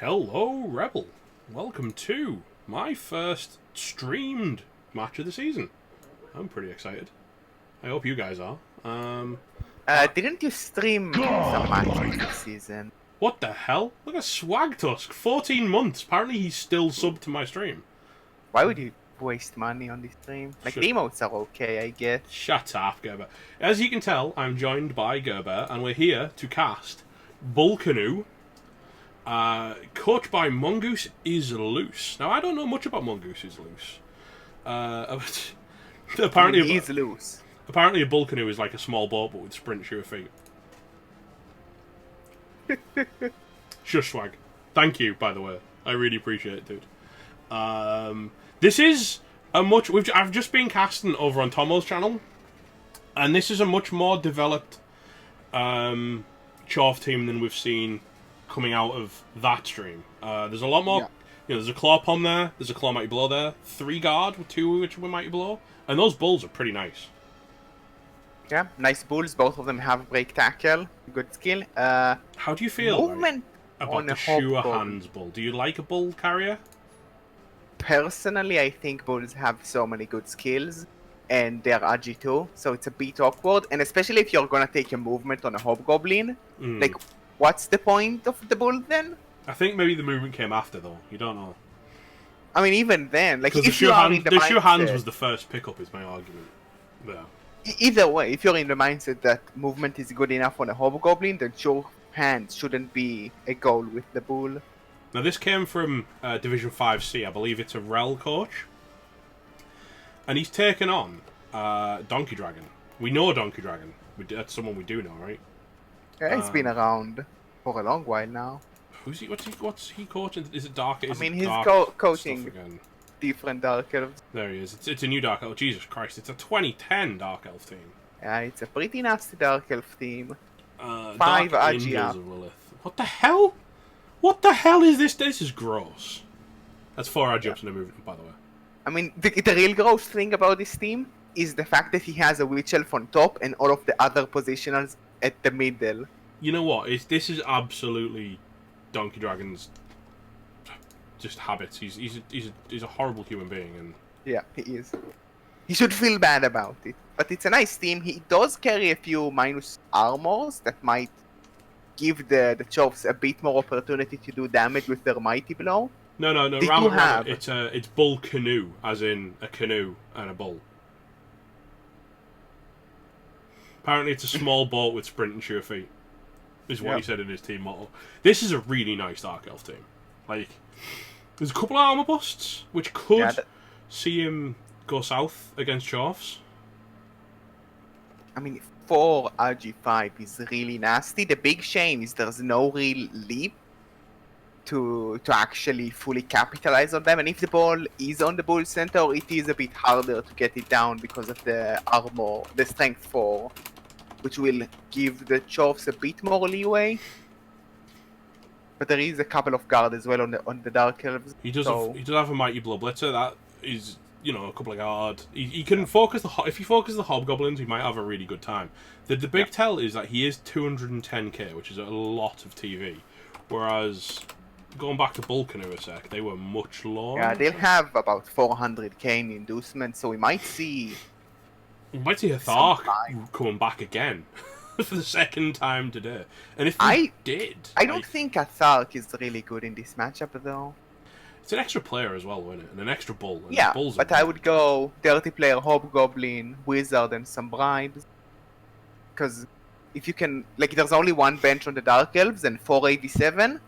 Hello, Rebel. Welcome to my first streamed match of the season. I'm pretty excited. I hope you guys are. Didn't you stream some matches this season? What the hell? Look at Swag Tusk, 14 months. Apparently he's still subbed to my stream. Why would you waste money on this stream? Like, the emotes are okay, I guess. Shut up, Gerber. As you can tell, I'm joined by Gerber, and we're here to cast Bullcanoe, coached by Mongoose is Loose. Now, I don't know much about Mongoose is Loose. Apparently, he's loose. Apparently, a Bullcanoe is like a small boat, but with sprint sure feet. Shush, Swag. Thank you, by the way. I really appreciate it, dude. This is a much... I've just been casting over on Tomo's channel, and this is a much more developed Chorf team than we've seen coming out of that stream. There's a lot more... Yeah. You know, there's a Claw Pom there, there's a Claw Mighty Blow there, 3 guard with 2 which were Mighty Blow, and those bulls are pretty nice. Yeah, nice bulls. Both of them have break tackle, good skill. How do you feel about the Sure bull. Hands bull? Do you like a bull carrier? Personally, I think bulls have so many good skills, and they're agi too, so it's a bit awkward. And especially if you're gonna take a movement on a hobgoblin, like, what's the point of the bull then? I think maybe the movement came after, though. You don't know. I mean, even then, like, if the Sure Hands was the first pickup, is my argument. Yeah. Either way, if you're in the mindset that movement is good enough on a hobgoblin, then Sure Hands shouldn't be a goal with the bull. Now, this came from Division 5C. I believe it's a REBBL coach. And he's taken on Donkey Dragon. We know Donkey Dragon. That's someone we do know, right? Yeah, he's been around for a long while now. Who's he? What's he coaching? Is it Dark? I mean, he's coaching different Dark Elves. There he is. It's a new Dark Elf. Jesus Christ, it's a 2010 Dark Elf team. Yeah, it's a pretty nasty Dark Elf team. 5 Dark AG Angels up. of Lilith. What the hell? What the hell is this? This is gross. That's 4 AG ups and a movement, by the way. I mean, the real gross thing about this team is the fact that he has a Witch Elf on top and all of the other positionals at the middle. You know what? This is absolutely Donkey Dragon's just habits. He's a horrible human being, and Yeah, he is. He should feel bad about it. But it's a nice team. He does carry a few minus armors that might give the Chorfs a bit more opportunity to do damage with their Mighty Blow. no, They Ram do it. have- It's Bullcanoe, as in a canoe and a bull. Apparently, it's a small boat with sprint and sure feet. Is what he said in his team motto. This is a really nice Dark Elf team. Like, there's a couple of armor busts which could see him go south against Chorfs. I mean, 4 RG5 is really nasty. The big shame is there's no real leap to actually fully capitalize on them. And if the ball is on the bull center, it is a bit harder to get it down because of the armor, the strength 4, which will give the Chorfs a bit more leeway. But there is a couple of guard as well on the Dark Elves. He does so... he does have a Mighty Blow Blitzer. That is, you know, a couple of guard. He can focus if he focuses the Hobgoblins, he might have a really good time. The big tell is that he is 210k, which is a lot of TV. Whereas, going back to Bullcanoe a sec, they were much lower. Yeah, they'll have about 400k in inducement, so we might see... We might see a Thark coming back again for the second time today. And if they did... I don't think a Thark is really good in this matchup, though. It's an extra player as well, isn't it? And an extra bull. And Yeah, bulls but I would go Dirty Player, Hobgoblin, Wizard, and some bribes. Because if you can... Like, there's only one bench on the Dark Elves and 487.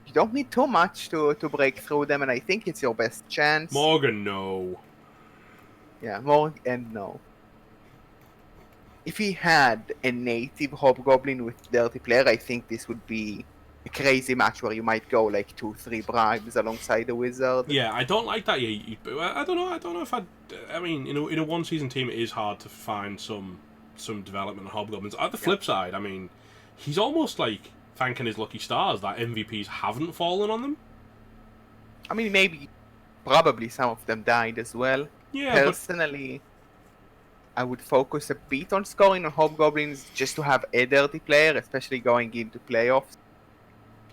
You don't need too much to break through them, and I think it's your best chance. Morgan, no. Yeah, more and no. If he had a native Hobgoblin with Dirty Player, I think this would be a crazy match where you might go like 2-3 bribes alongside the Wizard. Yeah, I don't like that. I don't know if I mean, in a one season team, it is hard to find some development of Hobgoblins. At the flip side, I mean, he's almost like thanking his lucky stars that MVPs haven't fallen on them. I mean, probably some of them died as well. Yeah, Personally, I would focus a bit on scoring on Hobgoblins just to have a Dirty Player, especially going into playoffs.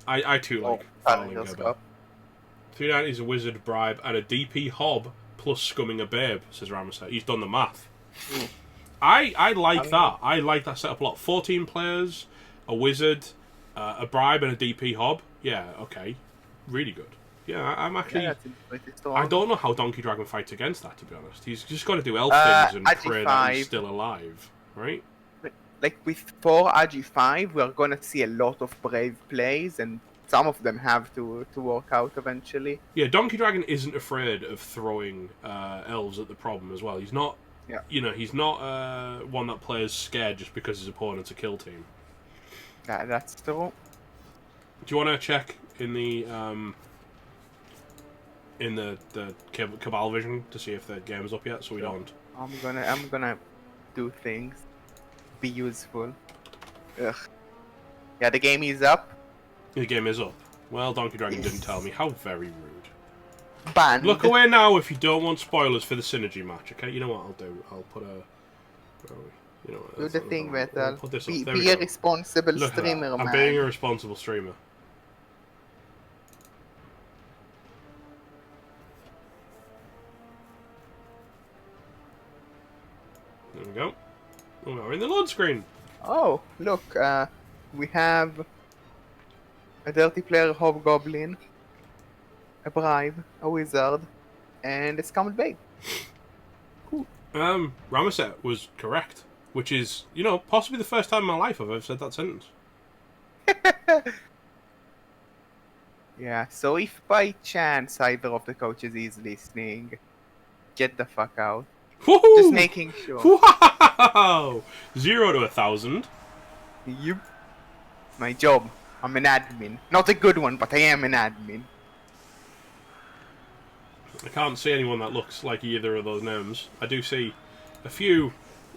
I too like fouling a bit. 390 is a wizard bribe and a DP hob plus scumming a babe, says Ramesset. He's done the math. I like that. I like that setup a lot. 14 players, a wizard, a bribe and a DP hob. Yeah, okay. Really good. Yeah, I'm actually... Yeah, I don't know how Donkey Dragon fights against that, to be honest. He's just got to do elf things and pray that he's still alive, right? Like, with 4 RG5, we're going to see a lot of brave plays, and some of them have to work out eventually. Yeah, Donkey Dragon isn't afraid of throwing elves at the problem as well. He's not... Yeah. You know, he's not one that plays scared just because his opponent's a kill team. That's true. Do you want to check in the Cabal Vision to see if the game's up yet, so we don't... I'm gonna do things. Be useful. Ugh. Yeah, the game is up. The game is up. Well, Donkey Dragon didn't tell me. How very rude. Banned. Look away now if you don't want spoilers for the Synergy match, okay? You know what I'll do? I'll put a... Where are we? You know what? Do the thing, Metal. Put this up. Be There we a go. responsible Look at that. streamer, man. I'm being a responsible streamer. There we go. Oh, we're in the load screen. Oh, look, we have a Dirty Player Hobgoblin, a Bribe, a Wizard, and a Scummed Babe. Cool. Ramesset was correct, which is, you know, possibly the first time in my life I've ever said that sentence. Yeah, so if by chance either of the coaches is listening, get the fuck out. Woohoo! Just making sure. Wow! 0 to 1,000. Yep. My job. I'm an admin. Not a good one, but I am an admin. I can't see anyone that looks like either of those names. I do see a few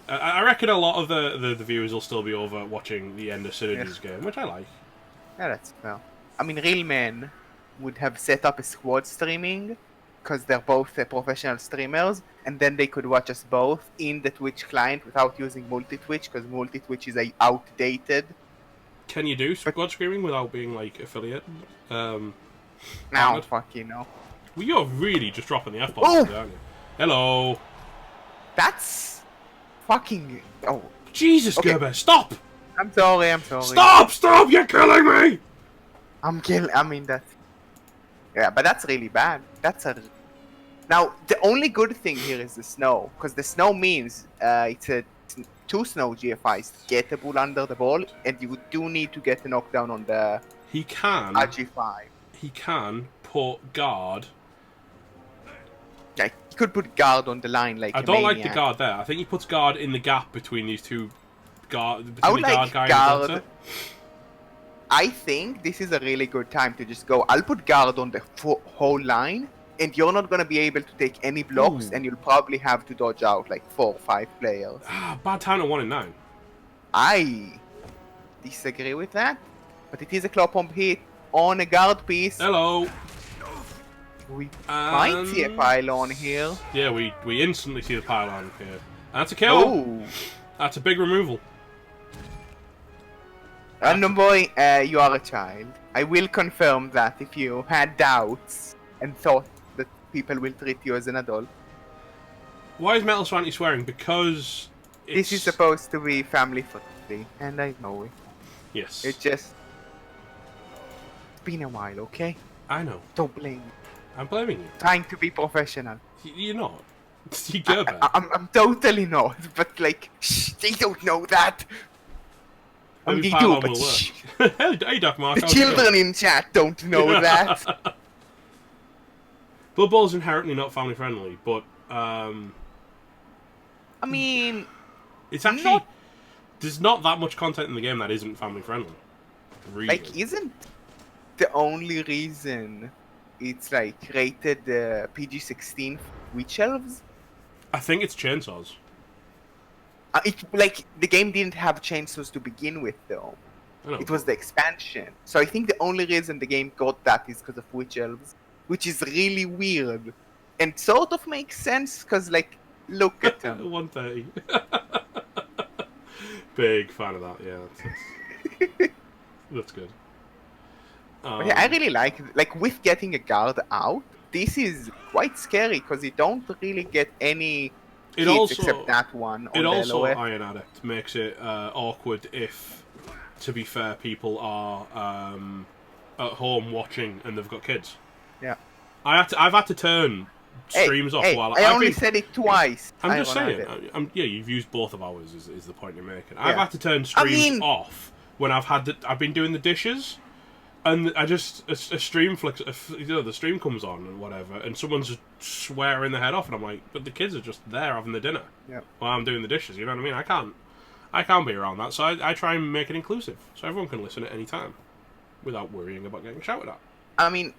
I reckon a lot of the viewers will still be over watching the end of Synergy's game, which I like. Yeah, that's well. I mean, real men would have set up a squad streaming because they're both professional streamers, and then they could watch us both in the Twitch client without using multi-Twitch because multi-Twitch is outdated. Can you do squad streaming without being like affiliate? Now, fuck you know. Well, you're really just dropping the F-bombs, aren't you? Hello. That's fucking. Oh, Jesus, okay. Gerber, stop! I'm sorry. Stop! You're killing me! I mean that. Yeah, but that's really bad. Now the only good thing here is the snow, because the snow means it's two snow GFIs get a bull under the ball, and you do need to get a knockdown on the. He can. RG5. He can put guard. Yeah, he could put guard on the line like. I don't like the guard there. I think he puts guard in the gap between these two guard. I would like guy guard. And I think this is a really good time to just go. I'll put guard on the whole line, and you're not gonna be able to take any blocks, and you'll probably have to dodge out like 4 or 5 players. Bad time to 1 in 9. I disagree with that, but it is a claw pump hit on a guard piece. Hello. We might see a pylon here. Yeah, we instantly see the pylon here. And that's a kill. Oh. That's a big removal. Random boy, you are a child. I will confirm that if you had doubts and thought that people will treat you as an adult. Why is Metal Swanty swearing? Because this is supposed to be family friendly, and I know it. Yes. It's just... It's been a while, okay? I know. Don't blame me. I'm blaming you. Trying to be professional. You're not. You Gerber. I'm totally not, but like, shh, they don't know that. I mean, they do, but shh. Hey, Doc Mark. The children in chat don't know that. Blood Bowl's inherently not family friendly, but I mean, it's actually there's not that much content in the game that isn't family friendly. Really. Like, isn't the only reason it's like rated PG-16 witch elves? I think it's chainsaws. Like, the game didn't have chainsaws to begin with, though. It was the expansion. So I think the only reason the game got that is because of witch elves, which is really weird. And sort of makes sense, because, like, look at them. 130. Big fan of that, yeah. That's good. Yeah, I really like, with getting a guard out, this is quite scary, because you don't really get any... except that one on it also, LOF. Iron Addict, makes it awkward if, to be fair, people are at home watching and they've got kids. Yeah. I've had to turn streams off while I only said it twice. I'm just saying. Yeah, you've used both of ours. Is the point you're making? Yeah. I've had to turn streams off when I've been doing the dishes. And I just a stream flicks, the stream comes on and whatever, and someone's just swearing their head off, and I'm like, but the kids are just there having the dinner while I'm doing the dishes. You know what I mean? I can't be around that, so I try and make it inclusive, so everyone can listen at any time, without worrying about getting shouted at. I mean,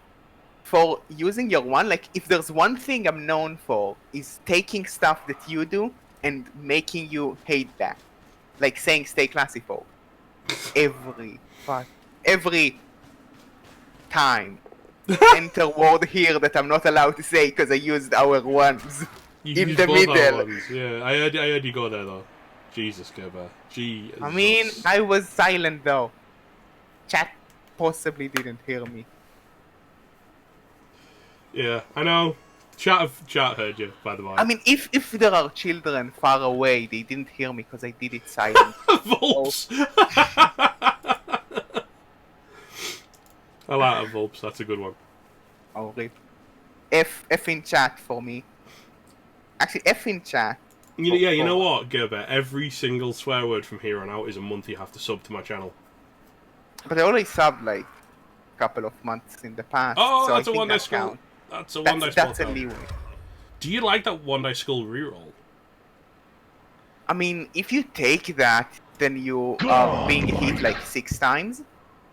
for using your one, like, if there's one thing I'm known for, is taking stuff that you do and making you hate that, like saying "stay classy, folk." Every time. Enter word here that I'm not allowed to say because I used our ones in the middle. Yeah, I heard you go there though. Jesus, Gerber. Jesus. I mean, I was silent though. Chat possibly didn't hear me. Yeah, I know. Chat heard you, by the way. I mean, if there are children far away, they didn't hear me because I did it silent. Volps! I like that, Volps. That's a good one. Oh, rip. F in chat for me. Actually, F in chat. You know what, Gerber? Every single swear word from here on out is a month you have to sub to my channel. But I already subbed like a couple of months in the past. Oh, so that's I a one-day skull. That's a one-day skull. That's a leeway. Do you like that one-day skull reroll? I mean, if you take that, then you are being hit like 6 times.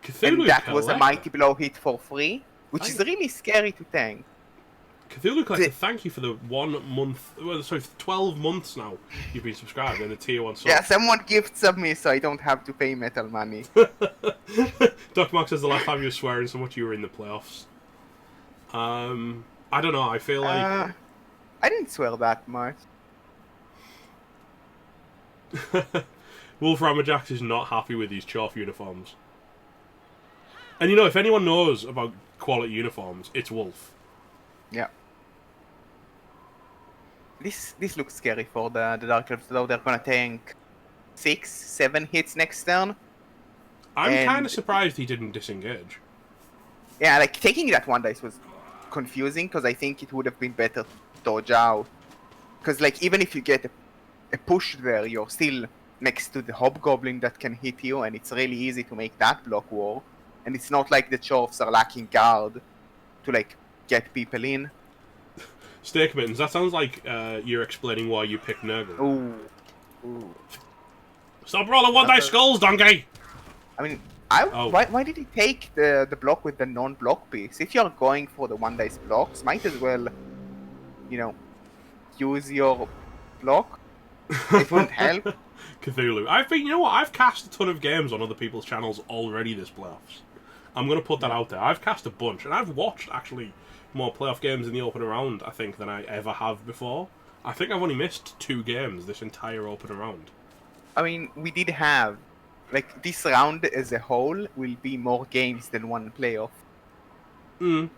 Cthulhu and that was a mighty blow hit for free, which is really scary to tank. Cthulhu Collector, thank you for the 1 month... Well, sorry, 12 months now you've been subscribed in the Tier 1 sub. Yeah, someone gifts of me so I don't have to pay metal money. Doc Mark says the last time you were swearing so much you were in the playoffs. I don't know, I feel like... I didn't swear that much. Wolf Rammerjacks is not happy with these Choff uniforms. And you know, if anyone knows about quality uniforms, it's Wolf. Yeah. This looks scary for the Dark Elves, though. They're gonna tank 6-7 hits next turn. I'm kind of surprised he didn't disengage. Yeah, like, taking that 1 dice was confusing, because I think it would have been better to dodge out. Because, like, even if you get a push there, you're still next to the Hobgoblin that can hit you, and it's really easy to make that block war. And it's not like the Choffs are lacking guard to, like, get people in. Steak Mittens, that sounds like you're explaining why you picked Nurgle. Ooh. Stop rolling 1 dice skulls, donkey! I mean, why did he take the block with the non-block piece? If you're going for the 1 dice blocks, might as well, you know, use your block. It wouldn't help. Cthulhu. You know what? I've cast a ton of games on other people's channels already this playoffs. I'm going to put that out there. I've cast a bunch, and I've watched, actually, more playoff games in the opener round, I think, than I ever have before. I think I've only missed 2 games this entire opener round. I mean, we did have, like, this round as a whole will be more games than 1 playoff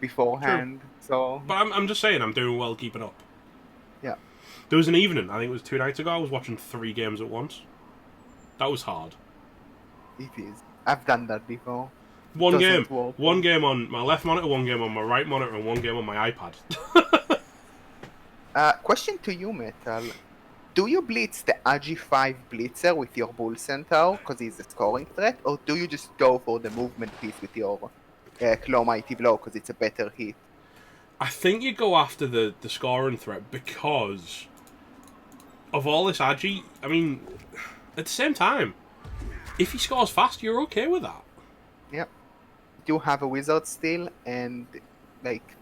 beforehand. True. So, but I'm just saying, I'm doing well keeping up. Yeah. There was an evening, I think it was 2 nights ago, I was watching 3 games at once. That was hard. It is. I've done that before. One game on my left monitor, 1 game on my right monitor, and 1 game on my iPad. Question to you, Metal. Do you blitz the Agi5 Blitzer with your Bull Centaur because he's a scoring threat, or do you just go for the movement piece with your Claw Mighty Blow because it's a better hit? I think you go after the scoring threat because of all this Agi. I mean, at the same time, if he scores fast, you're okay with that. Yep. You have a wizard still, and like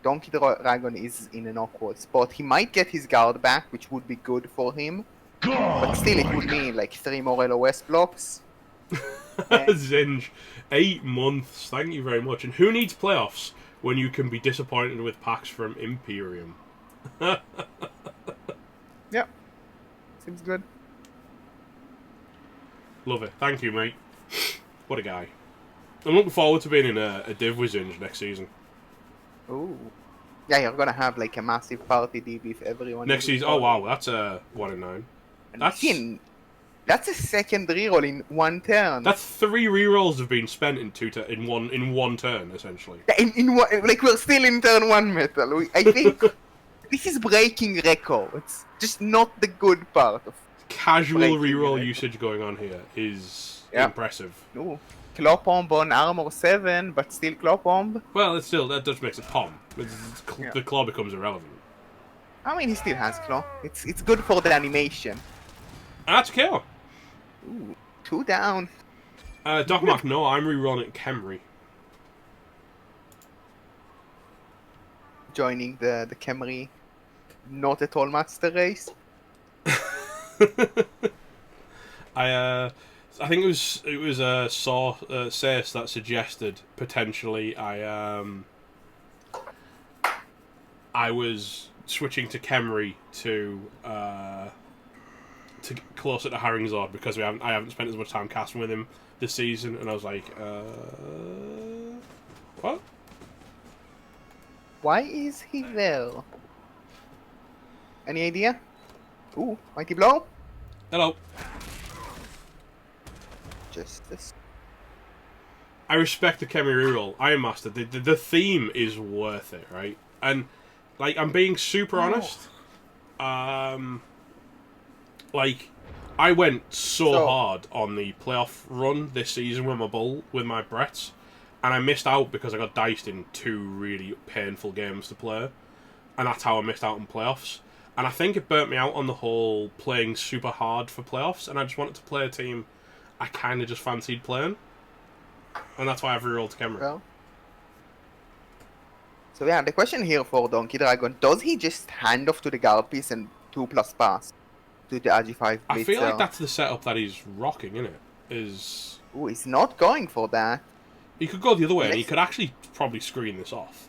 Donkey Dragon is in an awkward spot. He might get his guard back, which would be good for him. But still, it would mean like 3 more LOS blocks. Zinj, 8 months. Thank you very much. And who needs playoffs when you can be disappointed with packs from Imperium? Yep. Seems good. Love it. Thank you, mate. What a guy. I'm looking forward to being in a div with Zinj next season. Ooh. Yeah, you're gonna have like a massive party div if everyone... Next season? Oh wow, that's a 1 in 9. That's a second reroll in 1 turn. That's 3 rerolls have been spent in one turn, essentially. In one, like, we're still in turn 1, Metal. I think this is breaking records. Just not the good part of casual reroll usage going on here is impressive. Ooh. Claw Bomb on armor 7, but still Claw Bomb. Well, it's still, that just makes it Pom. The claw becomes irrelevant. I mean, he still has Claw. It's good for the animation. And that's a kill. Ooh, 2 down. Doc Mark, no, I'm rerolling Khemri. Joining the Khemri not at all master race. I think it was Sace that suggested potentially I was switching to Khemri to closer to Haringzord because I haven't spent as much time casting with him this season, and I was like, what? Why is he there? Any idea? Ooh, Mighty Blow. Hello. Justice. I respect the Khemri reroll. Iron Master. The theme is worth it, right? And like, I'm being super honest. Like, I went so hard on the playoff run this season with my Bretts, and I missed out because I got diced in 2 really painful games to play, and that's how I missed out on playoffs. And I think it burnt me out on the whole playing super hard for playoffs, and I just wanted to play a team I kind of just fancied playing, and that's why I've rerolled to Khemri. Well, So yeah, the question here for Donkey Dragon, does he just hand off to the guard piece and 2+ pass to the RG5 I feel like Blitzer? that's the setup that he's rocking, isn't it? Is Ooh, he's not going for that. he could go the other way and he could actually probably screen this off.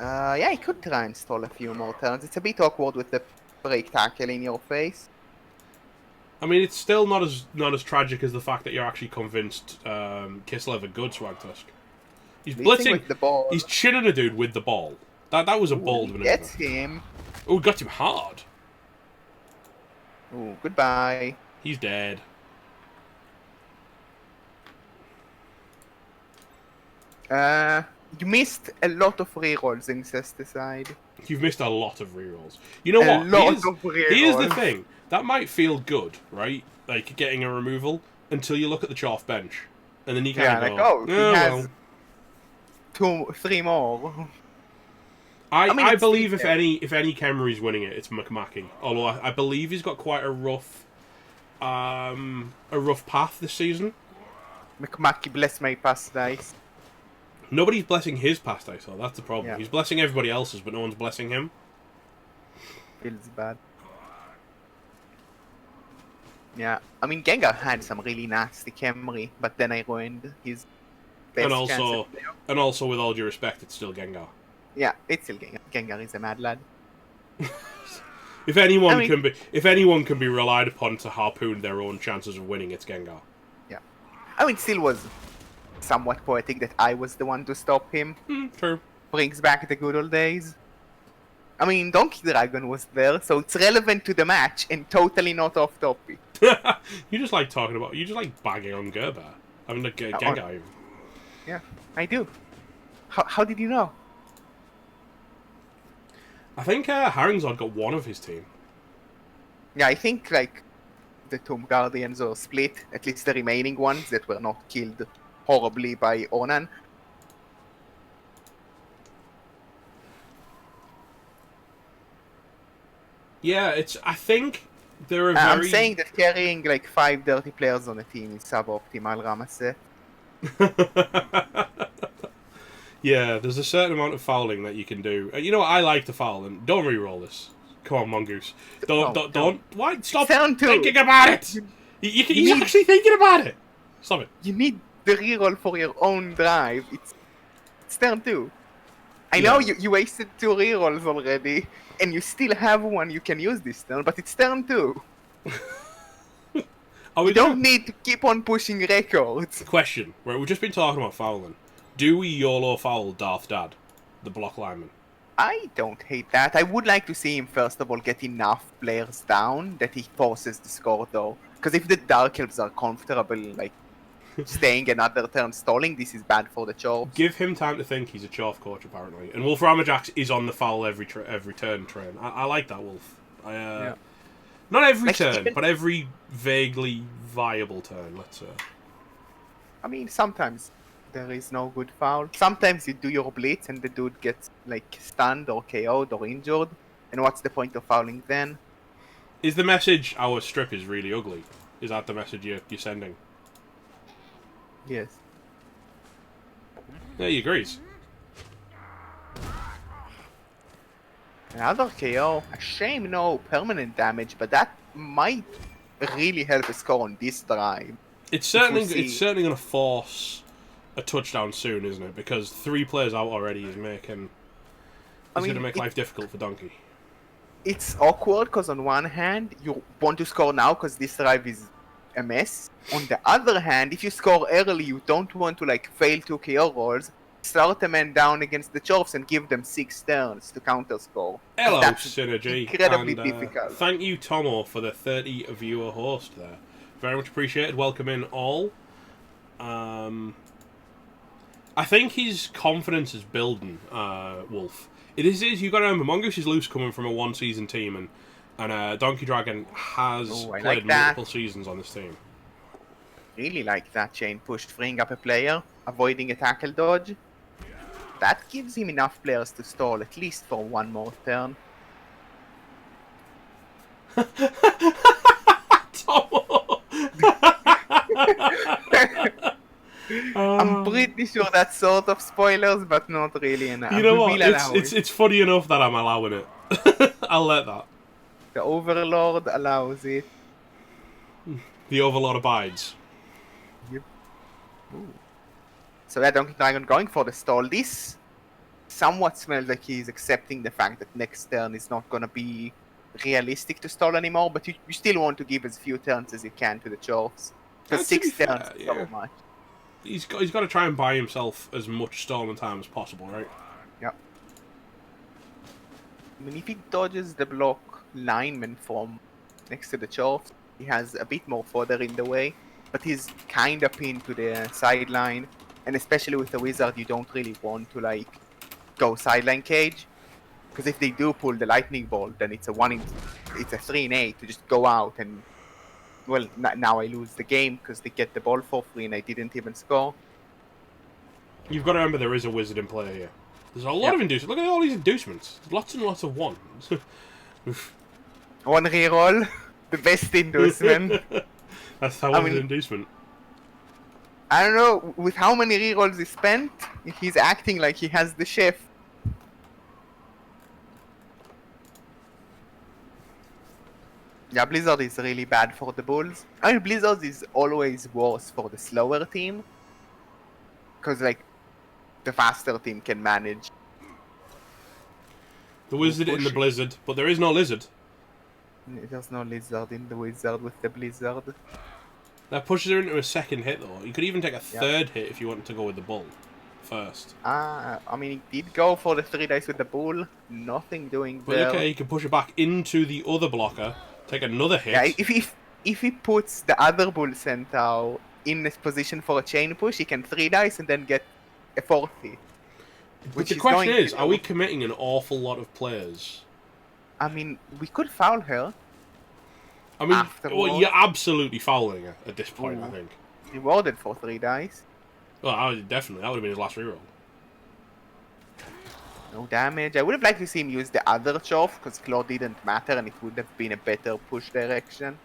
Yeah, he could try and stall a few more turns. It's a bit awkward with the break tackle in your face. I mean, it's still not as tragic as the fact that you're actually convinced Kislev a good Swag Tusk. He's blitzing with the ball. He's chinning a dude with the ball. That was a bold maneuver. Gets him. Oh, got him hard. Ooh, goodbye. He's dead. You missed a lot of rerolls in Incesticide. You've missed a lot of rerolls. You know what? Here's the thing. That might feel good, right? Like getting a removal until you look at the chaff bench, and then you kind of go, he has 2-3 more. I believe if any Khemri's winning it, it's McMackey. Although I believe he's got quite a rough path this season. McMackey bless my past dice. Nobody's blessing his past dice, though. That's the problem. Yeah. He's blessing everybody else's, but no one's blessing him. Feels bad. Yeah, I mean Gengar had some really nasty Khemri, but then I ruined his best and also, with all due respect, it's still Gengar. Yeah, it's still Gengar. Gengar is a mad lad. If anyone can be relied upon to harpoon their own chances of winning, it's Gengar. Yeah, I mean, still was somewhat poetic that I was the one to stop him. True. Brings back the good old days. I mean, Donkey Dragon was there, so it's relevant to the match and totally not off topic. You just like bagging on Gerber. I mean, Gengar. Yeah, I do. How did you know? I think Haringzod got one of his team. Yeah, I think like the Tomb Guardians are split, at least the remaining ones that were not killed horribly by Onan. Yeah, I think there are I'm saying that carrying like 5 dirty players on a team is suboptimal, Ramase. Yeah, there's a certain amount of fouling that you can do. You know what? I like to foul, and don't re-roll this. Come on, Mongoose. Don't. Why? Stop thinking about it! You're actually thinking about it! Stop it. You need the reroll for your own drive. It's turn 2. I know you wasted 2 rerolls already, and you still have one you can use this turn, but it's turn 2. You don't need to keep on pushing records. Question. Right, we've just been talking about fouling. Do we YOLO foul Darth Dad, the block lineman? I don't hate that. I would like to see him, first of all, get enough players down that he forces the score, though. Because if the Dark Elves are comfortable, like, staying another turn stalling, this is bad for the Chorfs. Give him time to think. He's a Chorf coach, apparently. And Wolf Ramajax is on the foul every turn train. I like that, Wolf. Yeah. Not every turn, but every vaguely viable turn, let's say. I mean, sometimes there is no good foul. Sometimes you do your blitz and the dude gets, like, stunned or KO'd or injured. And what's the point of fouling then? Is the message, our strip is really ugly? Is that the message you're sending? Yes. Yeah, he agrees. Another KO. A shame no permanent damage, but that might really help a score on this drive. It's certainly going to force a touchdown soon, isn't it? Because 3 players out already is going to make life difficult for Donkey. It's awkward because on one hand, you want to score now because this drive is a mess. On the other hand, if you score early, you don't want to like fail 2 KO rolls, start a man down against the Chorfs and give them 6 turns to counter score. Hello, That's Synergy. Incredibly difficult. Thank you, Tomo, for the 30 viewer host there. Very much appreciated. Welcome in all. I think his confidence is building, Wolf. It is. You got to remember, Mongoose is loose coming from a 1-season team, and Donkey Dragon has played multiple seasons on this team. Really like that chain push, freeing up a player, avoiding a tackle dodge. That gives him enough players to stall at least for 1 more turn. Tomo! I'm pretty sure that's sort of spoilers, but not really enough. You know We what? will allow it. It's funny enough that I'm allowing it. I'll let that. The Overlord allows it. The Overlord abides. Yep. Ooh. So that Donkey Dragon going for the stall. This somewhat smells like he's accepting the fact that next turn is not gonna be realistic to stall anymore, but you still want to give as few turns as you can to the Chorfs. Because To be 6 turns fair, is yeah. so much. He's got to try and buy himself as much stalling time as possible, right? Yep. I mean, if he dodges the block lineman from next to the Chorfs, he has a bit more fodder in the way, but he's kinda pinned to the sideline, and especially with the Wizard, you don't really want to, like, go sideline cage, because if they do pull the lightning bolt, then it's a 3 in 8 to just go out and, well, now I lose the game because they get the ball for free and I didn't even score. You've got to remember there is a wizard in play here. There's a lot of inducements. Look at all these inducements. Lots and lots of ones. One reroll, the best inducement. That's how an inducement. I don't know, with how many rerolls he spent, he's acting like he has the chef. Yeah, Blizzard is really bad for the Bulls. I mean, Blizzard is always worse for the slower team. Because, like, the faster team can manage. The wizard in the blizzard, but there is no lizard. There's no lizard in the wizard with the blizzard. That pushes her into a second hit, though. You could even take a third hit if you wanted to go with the bull first. I mean, he did go for the 3 dice with the bull. Nothing doing but there. Okay, you can push it back into the other blocker, take another hit. Yeah, if he puts the other bull centaur in this position for a chain push, he can 3 dice and then get a 4th hit. But the question is, are we committing an awful lot of players? I mean, we could foul her. I mean, well, you're absolutely fouling her at this point, I think. Rewarded for 3 dice. Well, definitely. That would have been his last reroll. No damage. I would have liked to see him use the other Chorf, because Claw didn't matter and it would have been a better push direction.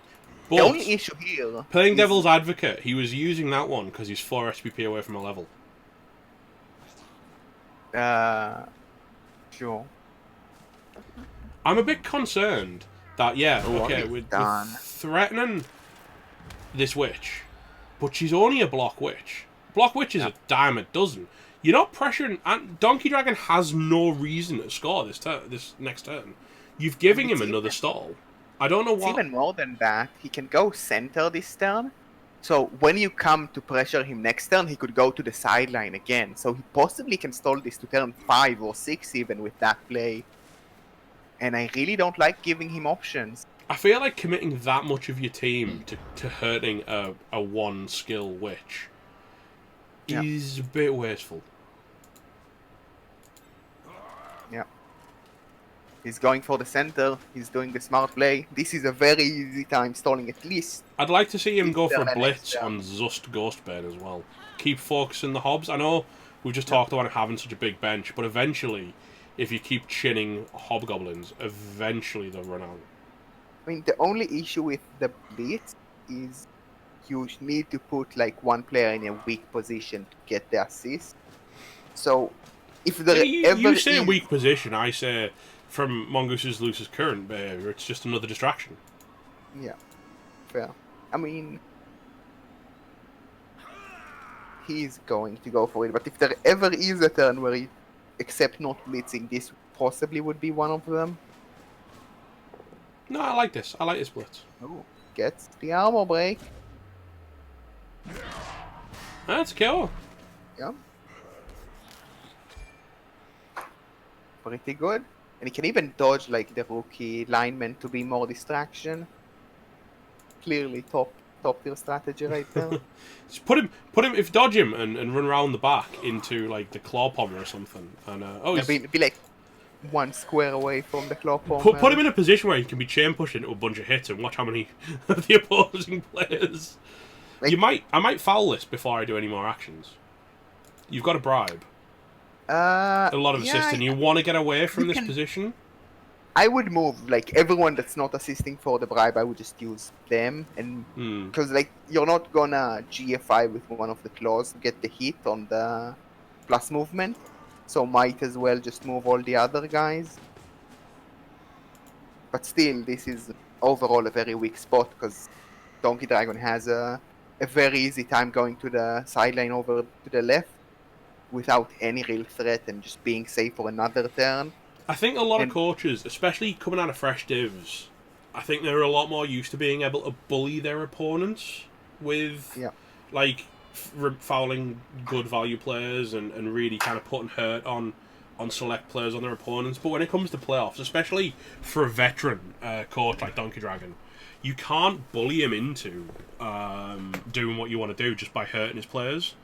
But the only issue here... Playing Devil's Advocate, he was using that one because he's 4 SPP away from a level. Sure. I'm a bit concerned that, with threatening this witch, but she's only a block witch. Block witch is a dime a dozen. You're not pressuring, and Donkey Dragon has no reason to score this next turn. You've given him another stall. I don't know what. It's even more than that. He can go center this turn. So when you come to pressure him next turn, he could go to the sideline again. So he possibly can stall this to turn 5 or 6 even with that play. And I really don't like giving him options. I feel like committing that much of your team to hurting a one skill witch is a bit wasteful. Yeah. He's going for the center. He's doing the smart play. This is a very easy time stalling at least. I'd like to see him go for a blitz on Zust Ghostbane as well. Keep focusing the hobs. I know we just talked about having such a big bench, but eventually, if you keep chinning hobgoblins, eventually they'll run out. I mean, the only issue with the blitz is you need to put like one player in a weak position to get the assist. So, if there you say weak position, I say from Mongoose's Luce's current behavior, it's just another distraction. Yeah, fair. I mean, he's going to go for it, but if there ever is a turn where he, except not blitzing, this possibly would be one of them. No, I like this. I like this blitz. Oh, gets the armor break. That's cool. Yeah. Pretty good. And he can even dodge like the rookie lineman to be more distraction. Clearly top tier strategy right there. Just put him if dodge him and run around the back into like the claw pommer or something. And be like 1 square away from the claw pommer. Put him in a position where he can be chain pushing into a bunch of hits and watch how many of the opposing players. Like, I might foul this before I do any more actions. You've got a bribe. A lot of assist, and you want to get away from this position. I would move like everyone that's not assisting for the bribe. I would just use them, and because like you're not gonna GFI with one of the claws to get the hit on the plus movement, so might as well just move all the other guys. But still, this is overall a very weak spot because Donkey Dragon has a very easy time going to the sideline over to the left without any real threat and just being safe for another turn. I think a lot of coaches, especially coming out of fresh divs, I think they're a lot more used to being able to bully their opponents with, like, fouling good value players and really kind of putting hurt on select players on their opponents. But when it comes to playoffs, especially for a veteran coach like Donkey Dragon, you can't bully him into doing what you want to do just by hurting his players.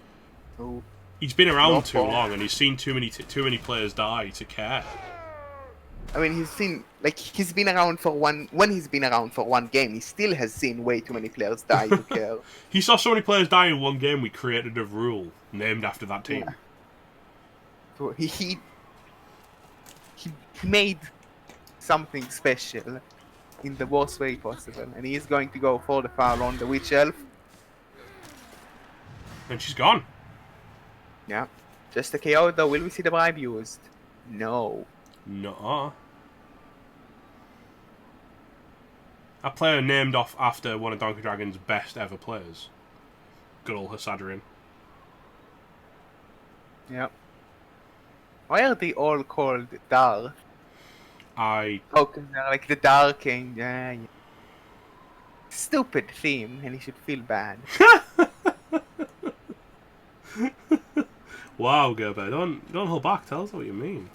Oh. He's been around too long and he's seen too many players die to care. I mean, he's been around for one. When he's been around for one game, he still has seen way too many players die to care. He saw so many players die in one game. We created a rule named after that team. Yeah. So he made something special in the worst way possible, and he is going to go for the foul on the Witch Elf. And she's gone. Yeah, just a KO though. Will we see the bribe used? No. Nuh-uh. A player named off after one of Donkey Dragon's best ever players. Good old Hasadrian. Yep. Why are they all called Darth? Oh, because they're like the Dark King. Yeah. Stupid theme, and he should feel bad. Wow, Gerber, don't hold back. Tell us what you mean.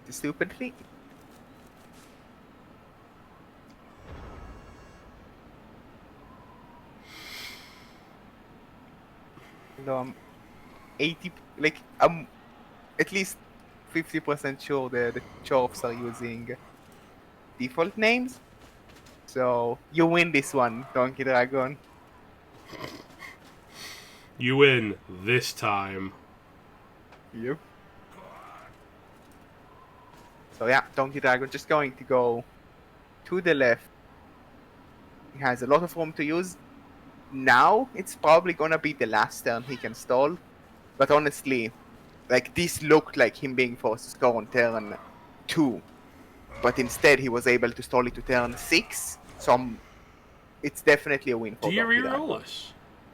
The stupid theme. So 80, like at least 50% sure the Chorfs are using default names. So you win this one, Donkey Dragon. You win this time. Yep. So yeah, Donkey Dragon just going to go to the left. He has a lot of room to use. Now it's probably gonna be the last turn he can stall. But honestly, like this looked like him being forced to score on turn 2. But instead he was able to stall it to turn 6. So it's definitely a win for Do you Donkey reroll Dragon. this?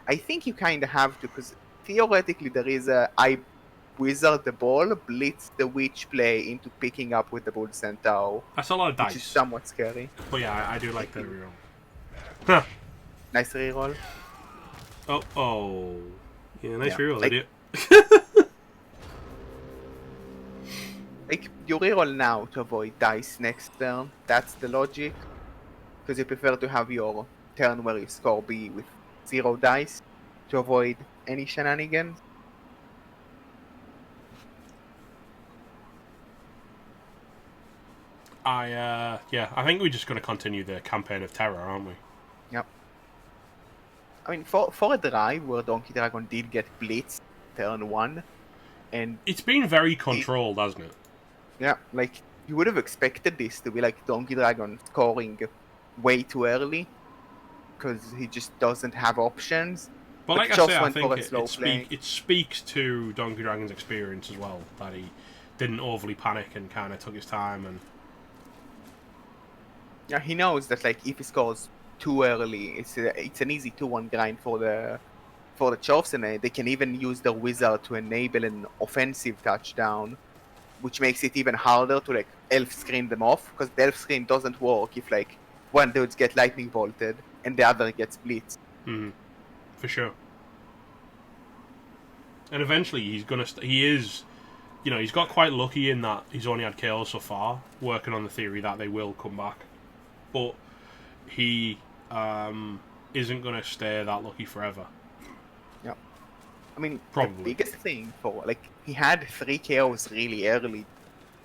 I think you kind of have to, because theoretically there is a I wizard the ball, blitz the witch play into picking up with the bull centaur. That's a lot of dice. Which is somewhat scary. But yeah, I do like the reroll. Huh. Nice reroll. Oh. Yeah, nice reroll, like, idiot. Like, you reroll now to avoid dice next turn. That's the logic. Because you prefer to have your turn where you score B with 0 dice to avoid any shenanigans. I think we're just going to continue the campaign of terror, aren't we? Yep. I mean, for a drive where Donkey Dragon did get blitzed turn 1, and it's been very controlled, hasn't it? Yeah, like, you would have expected this to be like Donkey Dragon scoring way too early, because he just doesn't have options. But like I say, I think it speaks to Donkey Dragon's experience as well, that he didn't overly panic and kind of took his time. And yeah, he knows that like if he scores too early, it's an easy 2-1 grind for the Chorfs, and they can even use their wizard to enable an offensive touchdown, which makes it even harder to like elf screen them off, because the elf screen doesn't work if like one dude gets lightning bolted and the other gets blitzed. For sure. And eventually he's he's got quite lucky in that he's only had KOs so far, working on the theory that they will come back. But he isn't going to stay that lucky forever. Yeah. I mean, probably the biggest thing for, like, he had 3 KOs really early.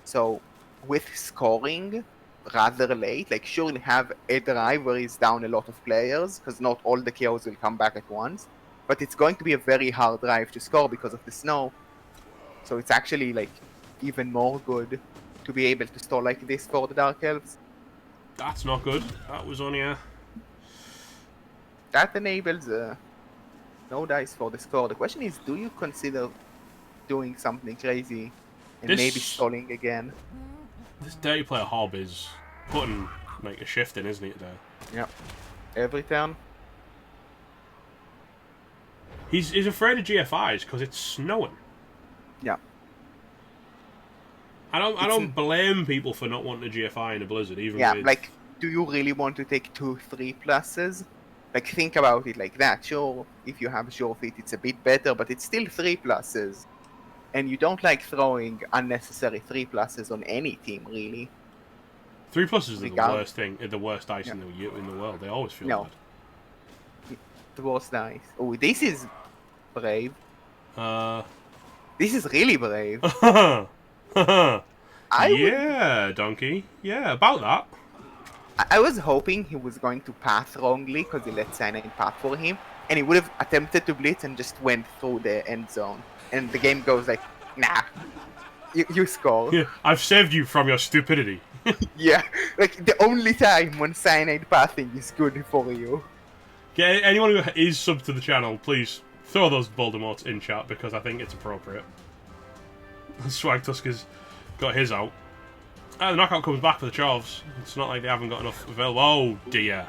So, with scoring rather late, like, surely have a drive where he's down a lot of players, because not all the KOs will come back at once. But it's going to be a very hard drive to score because of the snow. So it's actually, like, even more good to be able to store like this for the Dark Elves. That's not good. That was only a... That enables no dice for the score. The question is, do you consider doing something crazy and maybe stalling again? This Dirty Player Hob is putting like a shift in, isn't he, today? Yep. Every turn. He's afraid of GFIs because it's snowing. Yeah. I don't blame people for not wanting a GFI in a blizzard, even with... like, do you really want to take 2 3+? Like, think about it like that. Sure, if you have sure feet, it's a bit better, but it's still 3+. And you don't like throwing unnecessary 3+ on any team, really. 3+ are the worst thing, the worst dice in the world. They always feel bad. The worst dice. Oh, this is brave. This is really brave. Yeah, Donkey. Yeah, about that. I was hoping he was going to pass wrongly because he let Cyanide pass for him, and he would have attempted to blitz and just went through the end zone. And the game goes like, nah, you score. Yeah, I've saved you from your stupidity. Yeah, like the only time when Cyanide passing is good for you. Yeah, anyone who is sub to the channel, please throw those bold emotes in chat because I think it's appropriate. Swag Tusk has got his out. The knockout comes back for the Chavs. It's not like they haven't got enough available. Oh dear.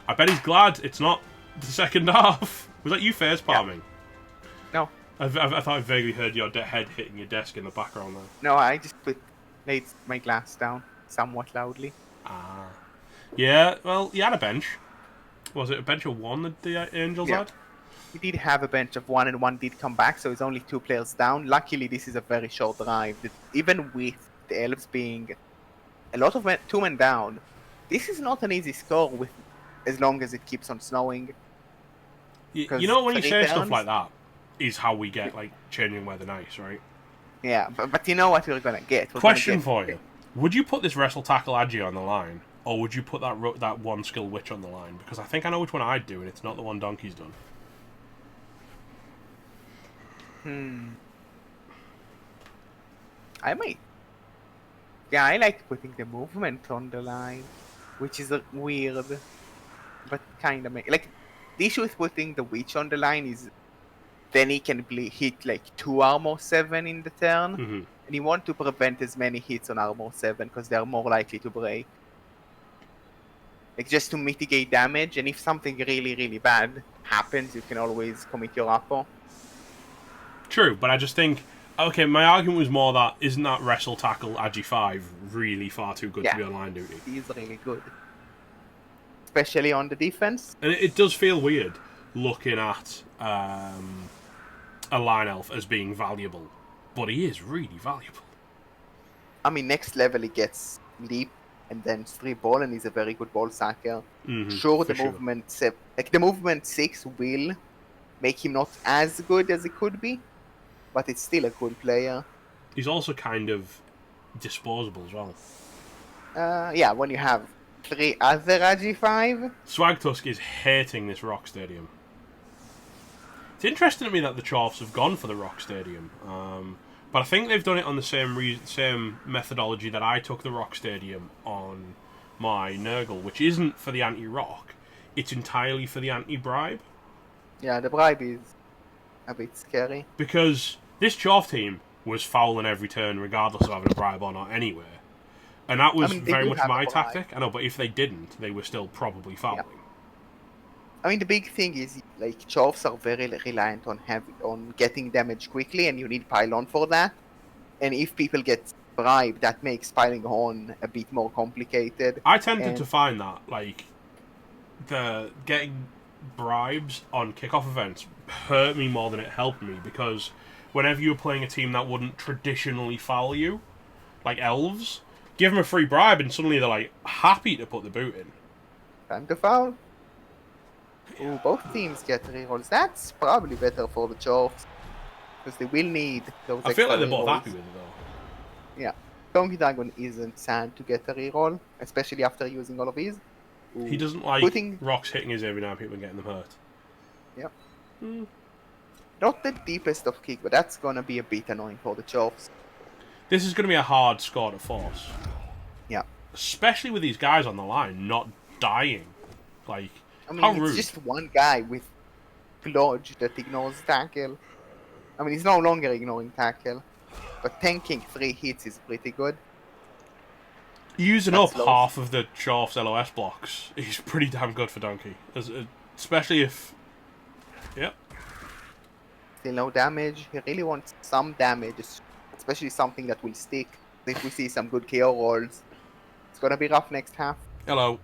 I bet he's glad it's not the second half. Was that you face palming? No. I thought I vaguely heard your head hitting your desk in the background there. No, I just laid my glass down somewhat loudly. Ah. Yeah, well, he had a bench. Was it a bench of 1 that the Angels had? He did have a bench of 1 and 1 did come back, so it's only 2 players down. Luckily, this is a very short drive. Even with the Elves being a lot of 2 men down, this is not an easy score with as long as it keeps on snowing. You know, when you say stuff like that, is how we get like changing weather nice, right? Yeah, but you know what we're gonna get. Question for you: would you put this wrestle tackle Agi on the line, or would you put that 1 skill witch on the line? Because I think I know which one I'd do, and it's not the one Donkey's done. I might. Yeah, I like putting the movement on the line, which is weird, but kind of like the issue with putting the witch on the line is then he can hit like 2 armor 7 in the turn, and you want to prevent as many hits on armor 7 because they're more likely to break. Like just to mitigate damage, and if something really, really bad happens, you can always commit your upper. True, but I just think, okay, my argument was more that isn't that wrestle tackle Agi 5 really far too good to be on line duty? He's really good, especially on the defense. And it does feel weird looking at a line elf as being valuable, but he is really valuable. I mean, next level he gets leap and then 3 ball, and he's a very good ball sacker. Sure, the movement 6 will make him not as good as he could be, but it's still a good player. He's also kind of disposable as well. Yeah, when you have 3 other Agi5. Swag Tusk is hating this Rock Stadium. It's interesting to me that the Chavs have gone for the Rock Stadium, but I think they've done it on the same methodology that I took the Rock Stadium on my Nurgle, which isn't for the anti-rock, it's entirely for the anti-bribe. Yeah, the bribe is a bit scary. Because this Chav team was fouling every turn regardless of having a bribe or not anyway. And that was very much my tactic. I know, but if they didn't, they were still probably fouling. Yeah. I mean, the big thing is, like, Chavs are very reliant on getting damage quickly, and you need pylon for that. And if people get bribed, that makes piling on a bit more complicated. I tended to find that, like, the getting bribes on kickoff events hurt me more than it helped me, because whenever you were playing a team that wouldn't traditionally foul you, like Elves, give them a free bribe and suddenly they're like happy to put the boot in. Time to foul. Ooh, both teams get rerolls. That's probably better for the Chavs, because they will need those. I feel like they're both happy with it though. Yeah, Donkey Dragon isn't sad to get a reroll, especially after using all of these. Ooh. He doesn't like rocks hitting his every now and people and getting them hurt. Yep. Not the deepest of kick, but that's gonna be a bit annoying for the Chavs. This is going to be a hard score to force. Yeah. Especially with these guys on the line not dying. Like, I mean, how it's rude. just one guy with Blodge that ignores tackle. I mean, he's no longer ignoring tackle. But tanking 3 hits is pretty good. Using That's up low. half of the Chorf's LOS blocks is pretty damn good for Donkey. Especially if... Yep. Still no damage. He really wants some damage, especially something that will stick. If we see some good KO rolls, it's gonna be rough next half. Hello.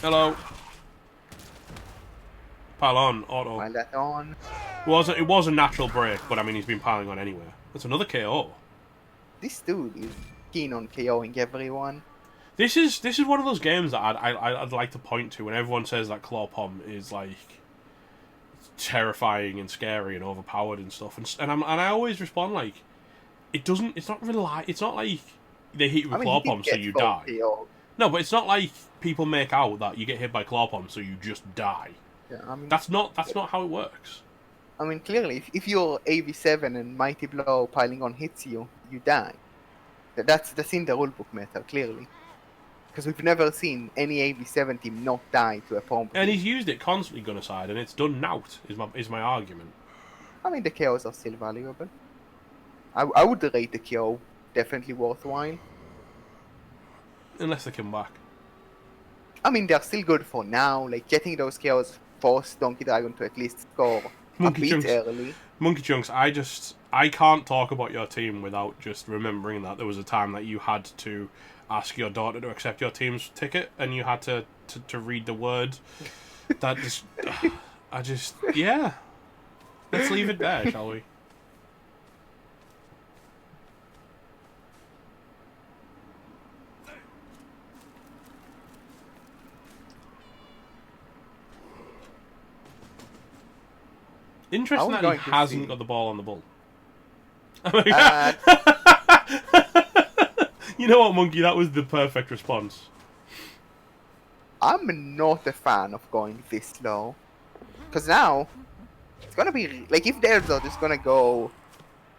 Hello. Pile on, auto. While that on. It was a natural break, but I mean, he's been piling on anyway. That's another KO. This dude is keen on KOing everyone. This is one of those games that I'd like to point to when everyone says that Claw Pom is like terrifying and scary and overpowered and stuff, and I always respond like, it's not like they hit you with Claw Pom so you die. KO. No, but it's not like people make out that you get hit by Claw Pom so you just die. Yeah, I mean, that's not how it works. I mean, clearly, if you're AV7 and Mighty Blow piling on hits you, you die. That's in the rulebook meta, clearly. Because we've never seen any AV7 team not die to a Pom. And he's used it constantly, Gunnerside, and it's done nout, is my argument. I mean, the KOs are still valuable. I would rate the KO definitely worthwhile. Unless they come back. I mean, they're still good for now. Like, getting those KOs forced Donkey Dragon to at least score a bit early. Monkey Chunks, I can't talk about your team without just remembering that there was a time that you had to ask your daughter to accept your team's ticket, and you had to read the word. That just... yeah. Let's leave it there, shall we? Interesting that he hasn't got the ball on the bull. You know what, Monkey? That was the perfect response. I'm not a fan of going this low. Because now, it's going to be... Like, if the elves are just going to go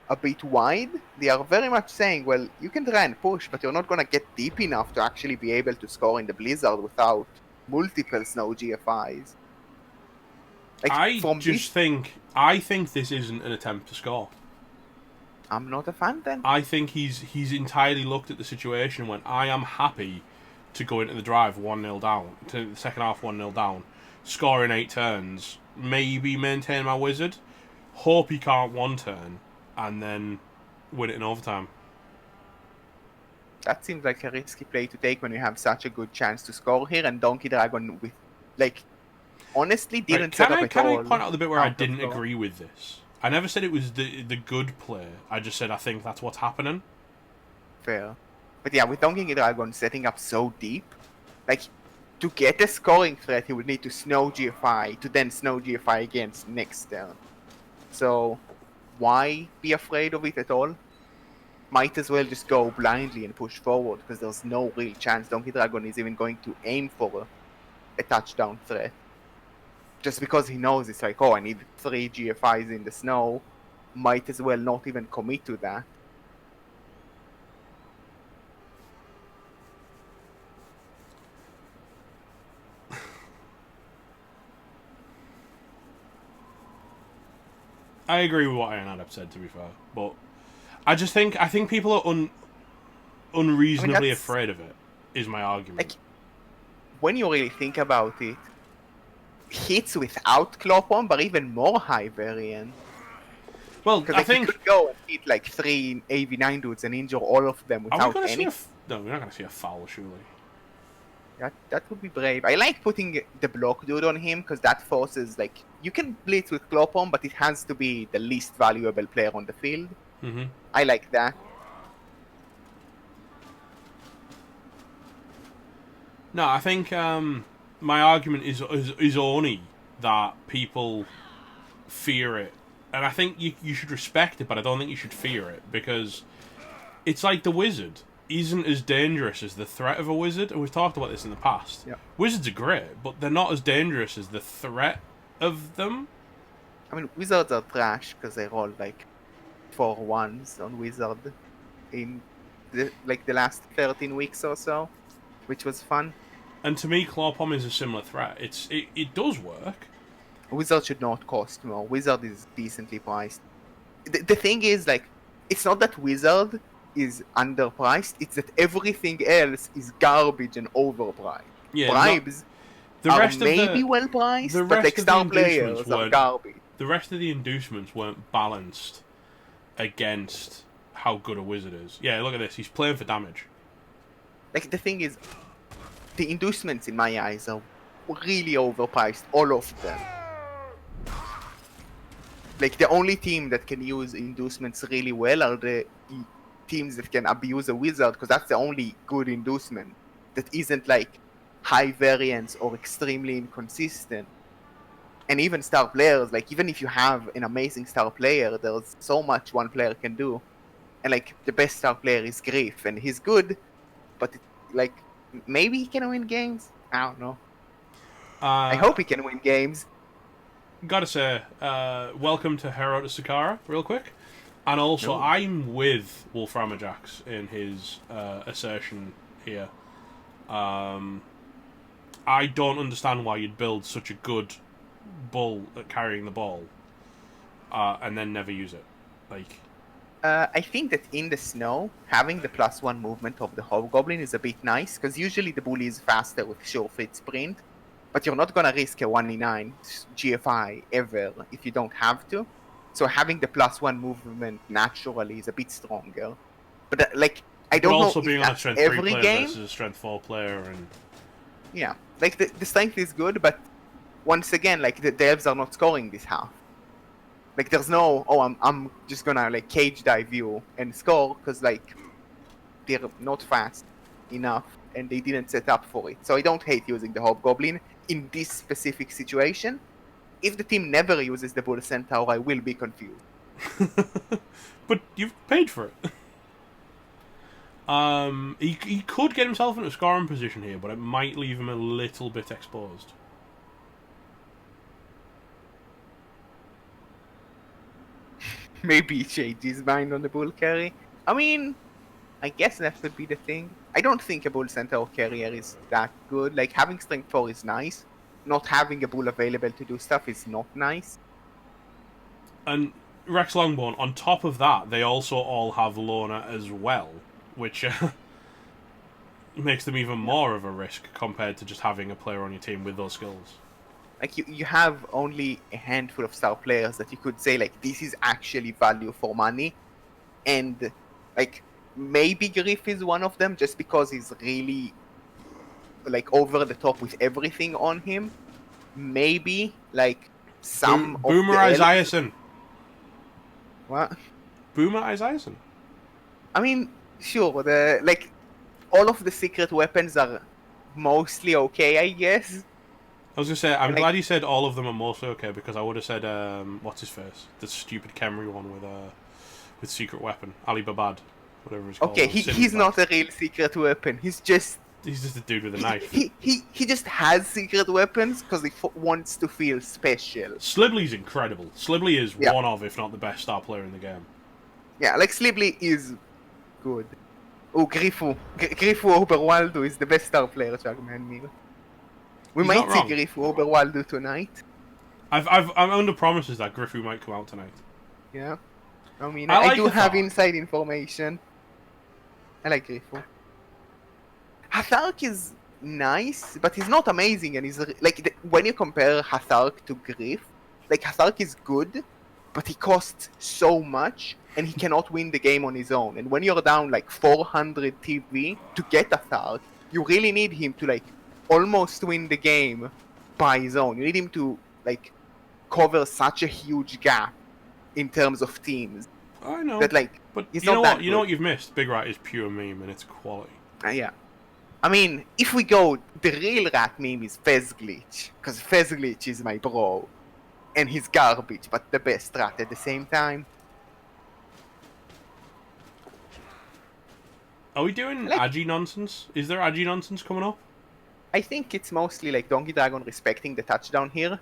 a bit wide, they are very much saying, well, you can try and push, but you're not going to get deep enough to actually be able to score in the Blizzard without multiple snow GFIs. Like, I think this isn't an attempt to score. I'm not a fan then. I think he's entirely looked at the situation when I am happy to go into the drive 1-0 down, to the second half 1-0 down, score in 8 turns, maybe maintain my wizard, hope he can't one turn, and then win it in overtime. That seems like a risky play to take when you have such a good chance to score here, and Donkey Dragon with, like, honestly didn't set up at all. Can I point out the bit where I didn't agree with this? I never said it was the good play. I just said I think that's what's happening. Fair. But yeah, with Donkey Dragon setting up so deep, like, to get a scoring threat, he would need to snow GFI, to then snow GFI against next turn. So, why be afraid of it at all? Might as well just go blindly and push forward, because there's no real chance Donkey Dragon is even going to aim for a touchdown threat. Just because he knows it's like, oh, I need 3 GFIs in the snow, might as well not even commit to that. I agree with what Ironadab said, to be fair, but I think people are unreasonably afraid of it, is my argument. Like, when you really think about it, hits without Clopon, but even more high variant. Well, I think you could go and hit like 3 AV9 dudes and injure all of them without any. No, we're not going to see a foul, surely. That would be brave. I like putting the block dude on him because that forces, like, you can blitz with Clopon, but it has to be the least valuable player on the field. Mm-hmm. I like that. No, I think my argument is only that people fear it. And I think you should respect it, but I don't think you should fear it, because it's like the wizard isn't as dangerous as the threat of a wizard, and we've talked about this in the past. Yep. Wizards are great, but they're not as dangerous as the threat of them. I mean, wizards are trash because they roll like 4 1s on wizard in the last 13 weeks or so, which was fun. And to me, Clawpom is a similar threat. It does work. Wizard should not cost more. Wizard is decently priced. The thing is, like, it's not that Wizard is underpriced, it's that everything else is garbage and overpriced. Yeah, Bribes the are rest maybe of well priced, the but rest like of the star inducements players are weren't garbage. the rest of the inducements weren't balanced against how good a wizard is. Yeah, look at this. He's playing for damage. Like, the thing is, the inducements in my eyes are really overpriced, all of them. Like, the only team that can use inducements really well are the teams that can abuse a wizard, because that's the only good inducement that isn't like high variance or extremely inconsistent. And even star players, like, even if you have an amazing star player, there's so much one player can do. And like, the best star player is Griff, and he's good, but like, maybe he can win games. I don't know. I hope he can win games. Gotta say, welcome to Hero to Sakara, real quick. And also, I'm with Wolfram Ajax in his assertion here. I don't understand why you'd build such a good bull at carrying the ball and then never use it. Like, I think that in the snow, having the +1 movement of the Hobgoblin is a bit nice, because usually the bully is faster with sure fit sprint, but you're not gonna risk a 1-9 GFI ever if you don't have to. So having the +1 movement naturally is a bit stronger. But like, I don't know also if being on a that's strength 3 every player game. versus a strength 4 player, and Yeah, like the strength is good, but once again, like, the devs are not scoring this half. Like, there's no, I'm just gonna like cage dive you and score, because like, they're not fast enough and they didn't set up for it. So I don't hate using the Hobgoblin in this specific situation. If the team never uses the Bull Centaur, I will be confused. but you've paid for it. He could get himself into a scoring position here, but it might leave him a little bit exposed. Maybe change his mind on the Bull carry. I mean, I guess that would be the thing. I don't think a Bull Centaur carrier is that good. Like, having Strength 4 is nice. Not having a Bull available to do stuff is not nice. And Rex Longbourn, on top of that, they also all have Lorna as well, which makes them even more of a risk compared to just having a player on your team with those skills. Like, you have only a handful of star players that you could say, like, this is actually value for money. And, like, maybe Griff is one of them, just because he's really, like, over the top with everything on him. Maybe, like, some Boomer Esiason. What? Boomer Esiason. I mean, sure, like, all of the secret weapons are mostly okay, I guess. I was gonna say, I'm glad you said all of them are mostly okay, because I would have said, what's his face? The stupid Khemri one with secret weapon. Ali Babad, whatever it's called. Okay, he's not a real secret weapon. He's just a dude with a knife. He just has secret weapons because he wants to feel special. Slibley's incredible. Slibley is one of, if not the best star player in the game. Yeah, like, Slibley is good. Oh, Griffo Oberwaldo is the best star player, Chagman Mill. We might see Griffo Oberwaldo tonight. I'm under promises that Griffo might come out tonight. Yeah. I mean, I do have inside information. I like Griffo. Hathark is nice, but he's not amazing, and he's like, when you compare Hathark to Griff, like, Hathark is good, but he costs so much, and he cannot win the game on his own. And when you're down like 400 TV to get Hathark, you really need him to like almost win the game by his own. You need him to like cover such a huge gap in terms of teams. I know. That like, but he's you know not what? that You know good. what you've missed? Big Rat is pure meme and it's quality. Yeah. I mean, if we go, the real Rat meme is Fezglitch, because Fezglitch is my bro, and he's garbage, but the best Rat at the same time. Are we doing Agi nonsense? Is there Agi nonsense coming up? I think it's mostly like Donkey Dragon respecting the touchdown here.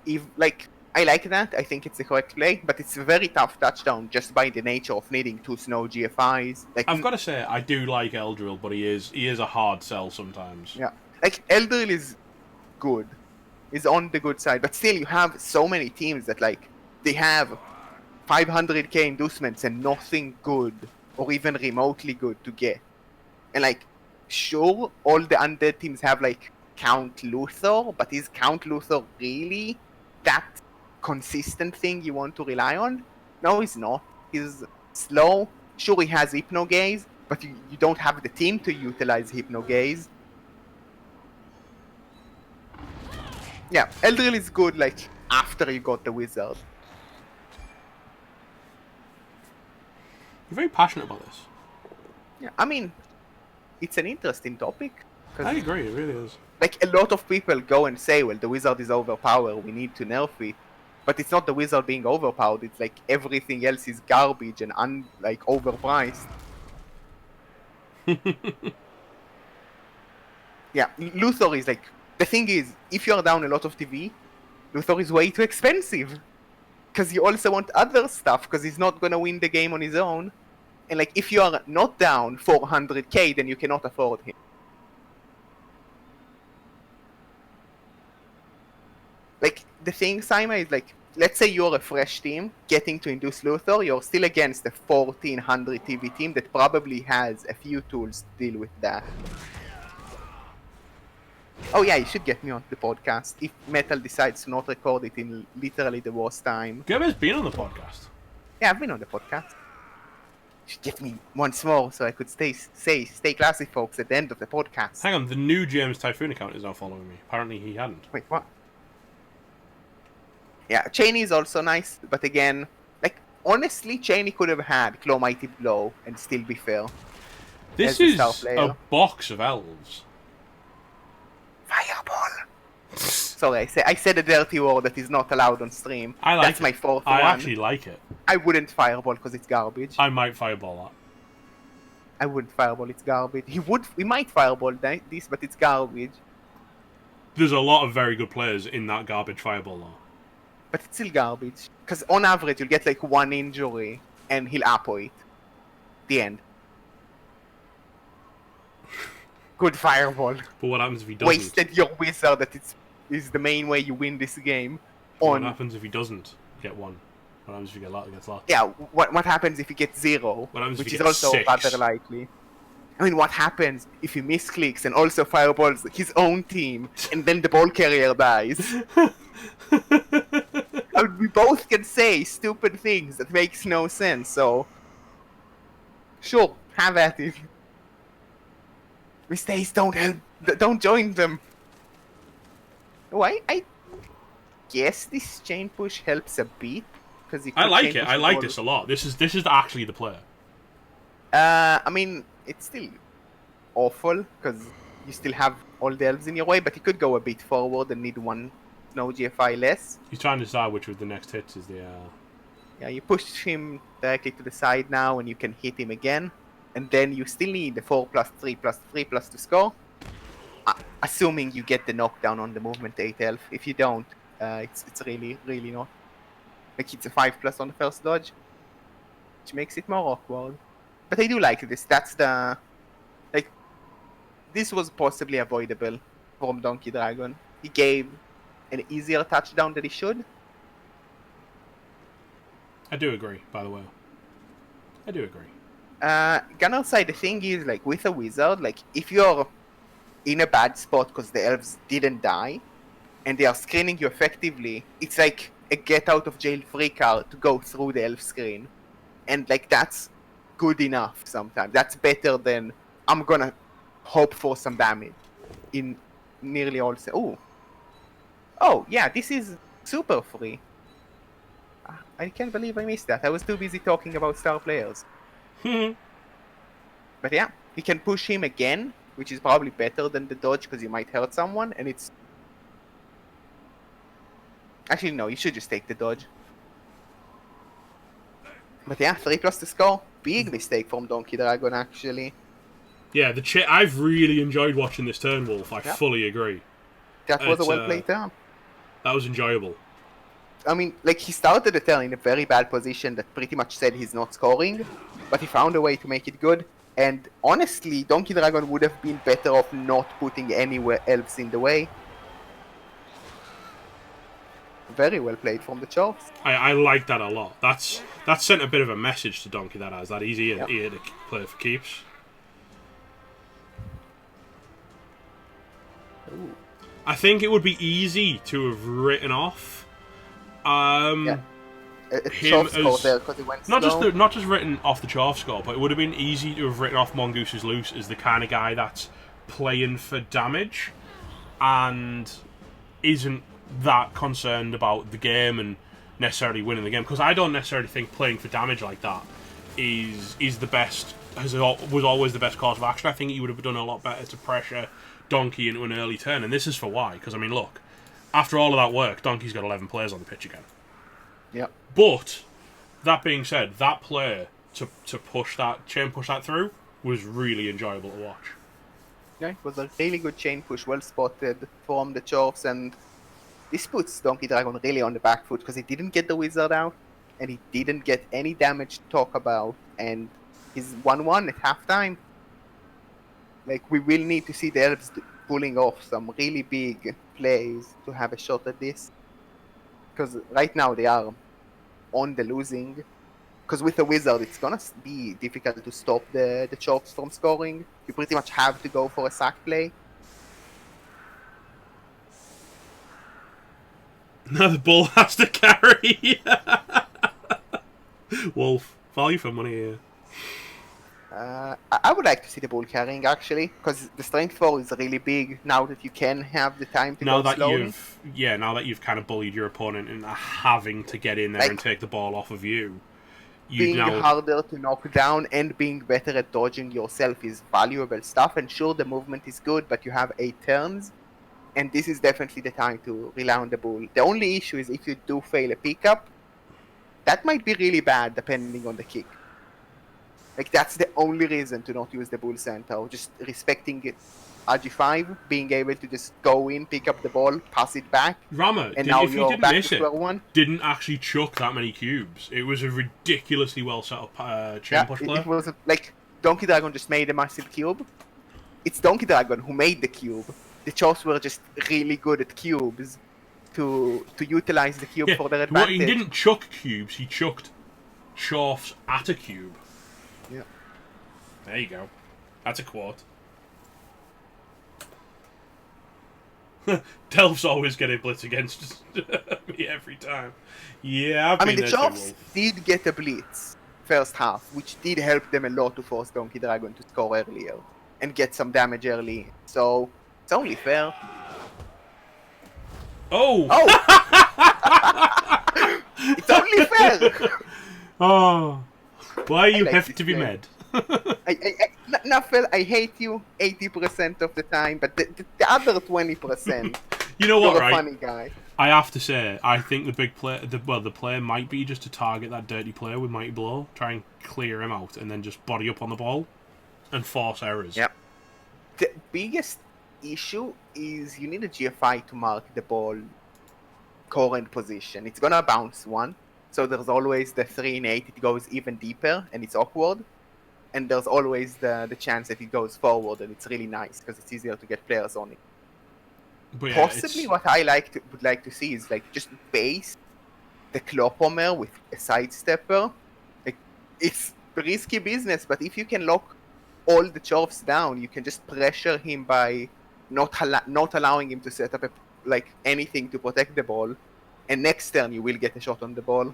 If like, I like that. I think it's the correct play, but it's a very tough touchdown just by the nature of needing 2 snow GFIs. Like, I've got to say, I do like Eldril, but he is a hard sell sometimes. yeah, like Eldril is good, is on the good side, but still you have so many teams that like they have 500k inducements and nothing good or even remotely good to get. And like, sure, all the undead teams have like Count Luthor, but is Count Luthor really that consistent thing you want to rely on? No, he's not. He's slow. Sure, he has Hypnogaze, but you don't have the team to utilize Hypnogaze. Yeah, Eldril is good like after you got the wizard. You're very passionate about this. Yeah, I mean, it's an interesting topic. I agree, it really is. Like, a lot of people go and say, well, the wizard is overpowered, we need to nerf it. But it's not the wizard being overpowered, it's like everything else is garbage and overpriced. Yeah, Luthor is like... The thing is, if you are down a lot of TV, Luthor is way too expensive. Because you also want other stuff, because he's not gonna win the game on his own. And like, if you are not down 400k, then you cannot afford him. Like, the thing, Simon, is like, let's say you're a fresh team, getting to induce Luthor, you're still against a 1400 TV team that probably has a few tools to deal with that. Oh yeah, you should get me on the podcast, if Metal decides to not record it in literally the worst time. Gabby's been on the podcast. Yeah, I've been on the podcast. You should get me once more so I could stay classy, folks, at the end of the podcast. Hang on, the new James Typhoon account is now following me. Apparently he hadn't. Wait, what? Yeah, Cheney is also nice, but again, like, honestly, Cheney could have had Claw Mighty Blow and still be fair. This is a box of elves. Fireball! Sorry, I said a dirty word that is not allowed on stream. I like That's my fourth I one. actually like it. I wouldn't Fireball because it's garbage. I might fireball that. I wouldn't Fireball, it's garbage. We might Fireball this, but it's garbage. There's a lot of very good players in that garbage fireball though. But it's still garbage. Because on average, you'll get like 1 injury, and he'll Apo it. The end. Good Fireball. But what happens if he doesn't? Wasted your wizard that is the main way you win this game. What happens if he doesn't get 1? What happens if he gets lots? Yeah, what happens if he gets 0? What happens which if is he gets also 6? rather likely. I mean, what happens if he misclicks and also fireballs his own team, and then the ball carrier dies? I mean, we both can say stupid things that makes no sense, so... Sure, have at it. Mistakes don't help, don't join them. Oh, I guess this chain push helps a bit. I like it, I like this a lot. This is actually the player. I mean, it's still awful, because you still have all the elves in your way, but you could go a bit forward and need 1 snow GFI less. He's trying to decide which of the next hits is the... Yeah, you push him directly to the side now, and you can hit him again. And then you still need the 4+3+3+ to score. Assuming you get the knockdown on the movement 8 elf. If you don't, it's really, really not. Like, it's a 5+ on the first dodge, which makes it more awkward. But I do like this. That's the... Like, this was possibly avoidable from Donkey Dragon. He gave an easier touchdown than he should. I do agree, by the way. I do agree. Gunner side, the thing is, like, with a wizard, like, if you're in a bad spot because the elves didn't die, and they are screening you effectively, it's like a get-out-of-jail-free card to go through the elf screen. And, like, that's good enough sometimes. That's better than, I'm gonna hope for some damage in nearly all... Oh, yeah, this is super free. I can't believe I missed that. I was too busy talking about star players. But yeah, you can push him again, which is probably better than the dodge because you might hurt someone, and it's... Actually, no, you should just take the dodge. But yeah, 3+ to score. Big mistake from Donkey Dragon, actually. Yeah, I've really enjoyed watching this turn, Wolf. I fully agree. That was a well-played turn. That was enjoyable. I mean, like, he started the turn in a very bad position that pretty much said he's not scoring, but he found a way to make it good. And honestly, Donkey Dragon would have been better off not putting anywhere else in the way. Very well played from the Chops. I like that a lot. That's sent a bit of a message to Donkey, that has. That he's here to play for keeps. Ooh. I think it would be easy to have written off him score there because he went not just written off the Chaff score, but it would have been easy to have written off Mongoose Loose as the kind of guy that's playing for damage and isn't that concerned about the game and necessarily winning the game, because I don't necessarily think playing for damage like that is the best, was always the best course of action. I think he would have done a lot better to pressure Donkey into an early turn, and this is for why, because I mean, look, after all of that work, Donkey's got 11 players on the pitch again. Yep. But that being said, that play to push that through was really enjoyable to watch. Yeah, it was a really good chain push, well spotted from the Chops, and this puts Donkey Dragon really on the back foot because he didn't get the wizard out, and he didn't get any damage to talk about, and he's 1-1 at halftime. Like, we will need to see the Elves pulling off some really big plays to have a shot at this. Because right now they are on the losing. Because with the wizard, it's gonna be difficult to stop the Chops from scoring. You pretty much have to go for a sack play. Now the bull has to carry. Wolf, value for money here. I would like to see the bull carrying, actually, because the strength 4 is really big now that you can have the time to go slowly. Now that you've kind of bullied your opponent and having to get in there and take the ball off of you. Being harder to knock down and being better at dodging yourself is valuable stuff, and sure, the movement is good, but you have 8 turns, and this is definitely the time to rely on the bull. The only issue is if you do fail a pickup, that might be really bad depending on the kick. Like, that's the only reason to not use the bull center, just respecting it. RG5, being able to just go in, pick up the ball, pass it back. Rama, and now if you you're didn't back miss to it, square one. didn't actually chuck that many cubes. It was a ridiculously well set up chain push play. It was like Donkey Dragon just made a massive cube. It's Donkey Dragon who made the cube. The Chops were just really good at cubes to utilize the cube for their advantage. He didn't chuck cubes, he chucked Chaffs at a cube. Yeah. There you go. That's a quote. Delph's always getting blitz against me every time. Yeah, I mean, the Chops did get a blitz first half, which did help them a lot to force Donkey Dragon to score earlier and get some damage early. So it's only fair. Oh! It's only fair. Oh, why you have to be mad? Nuffel, I hate you 80% of the time, but the other 20%. You know what, you're right? a funny guy. I have to say, I think the big play, the play might be just to target that dirty player with Mighty Blow, try and clear him out, and then just body up on the ball and force errors. Yep. The biggest issue is you need a GFI to mark the ball current position. It's gonna bounce one, so there's always the 3 in 8, it goes even deeper, and it's awkward. And there's always the chance that it goes forward, and it's really nice because it's easier to get players on it. But yeah, possibly what I would like to see is like just base the Clopomer with a sidestepper. Like, it's risky business, but if you can lock all the Chops down, you can just pressure him by not allowing him to set up anything to protect the ball, and next turn you will get a shot on the ball.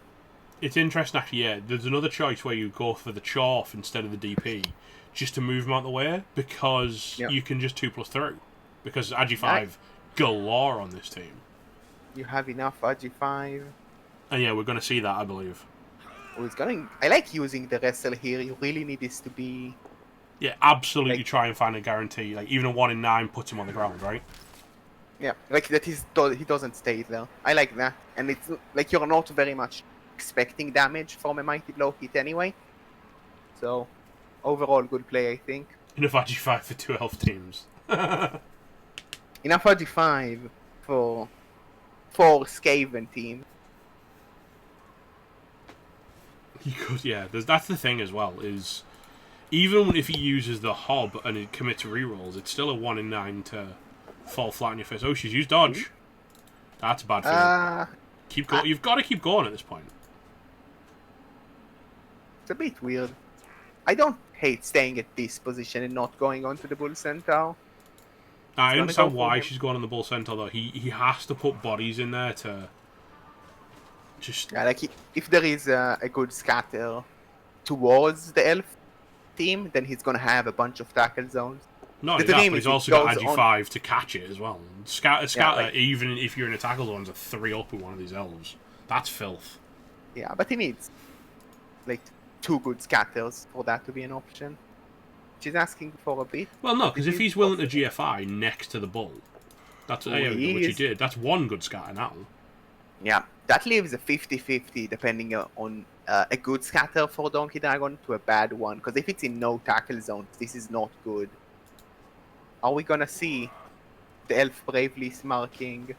It's interesting, actually, yeah. There's another choice where you go for the Chaff instead of the DP, just to move him out of the way, because you can just 2+ through. Because Agi5 galore on this team. You have enough Agi5. And yeah, we're going to see that, I believe. I like using the wrestle here. You really need this to be... Yeah, absolutely try and find a guarantee. Like, even a 1 in 9 puts him on the ground, right? Yeah, like that he doesn't stay there. I like that. And it's like you're not very much expecting damage from a Mighty Blow hit anyway. So, overall, good play, I think. Enough Agi5 for 2 health teams. Enough Agi5 for 4 Skaven teams. He could, yeah. That's the thing as well, is even if he uses the hob and it commits rerolls, it's still a 1 in 9 to fall flat on your face. Oh, she's used dodge. That's a bad feeling. Keep going. You've got to keep going at this point. It's a bit weird. I don't hate staying at this position and not going on to the Bull Centaur. I understand why she's going on the Bull Centaur, though. He has to put bodies in there to just... Yeah, like if there is a good scatter towards the elf team, then he's going to have a bunch of tackle zones. Not only that, but he's also got Agi 5 to catch it as well. Scatter, even if you're in a tackle zone, is a 3 up with one of these elves. That's filth. Yeah, but he needs like 2 good scatters for that to be an option. She's asking for a bit. Well, no, because if he's willing to GFI next to the bull, that's what you did. That's 1 good scatter now. Yeah, that leaves a 50-50 depending on a good scatter for Donkey Dragon to a bad one. Because if it's in no tackle zones, this is not good. Are we gonna see the elf bravely marking?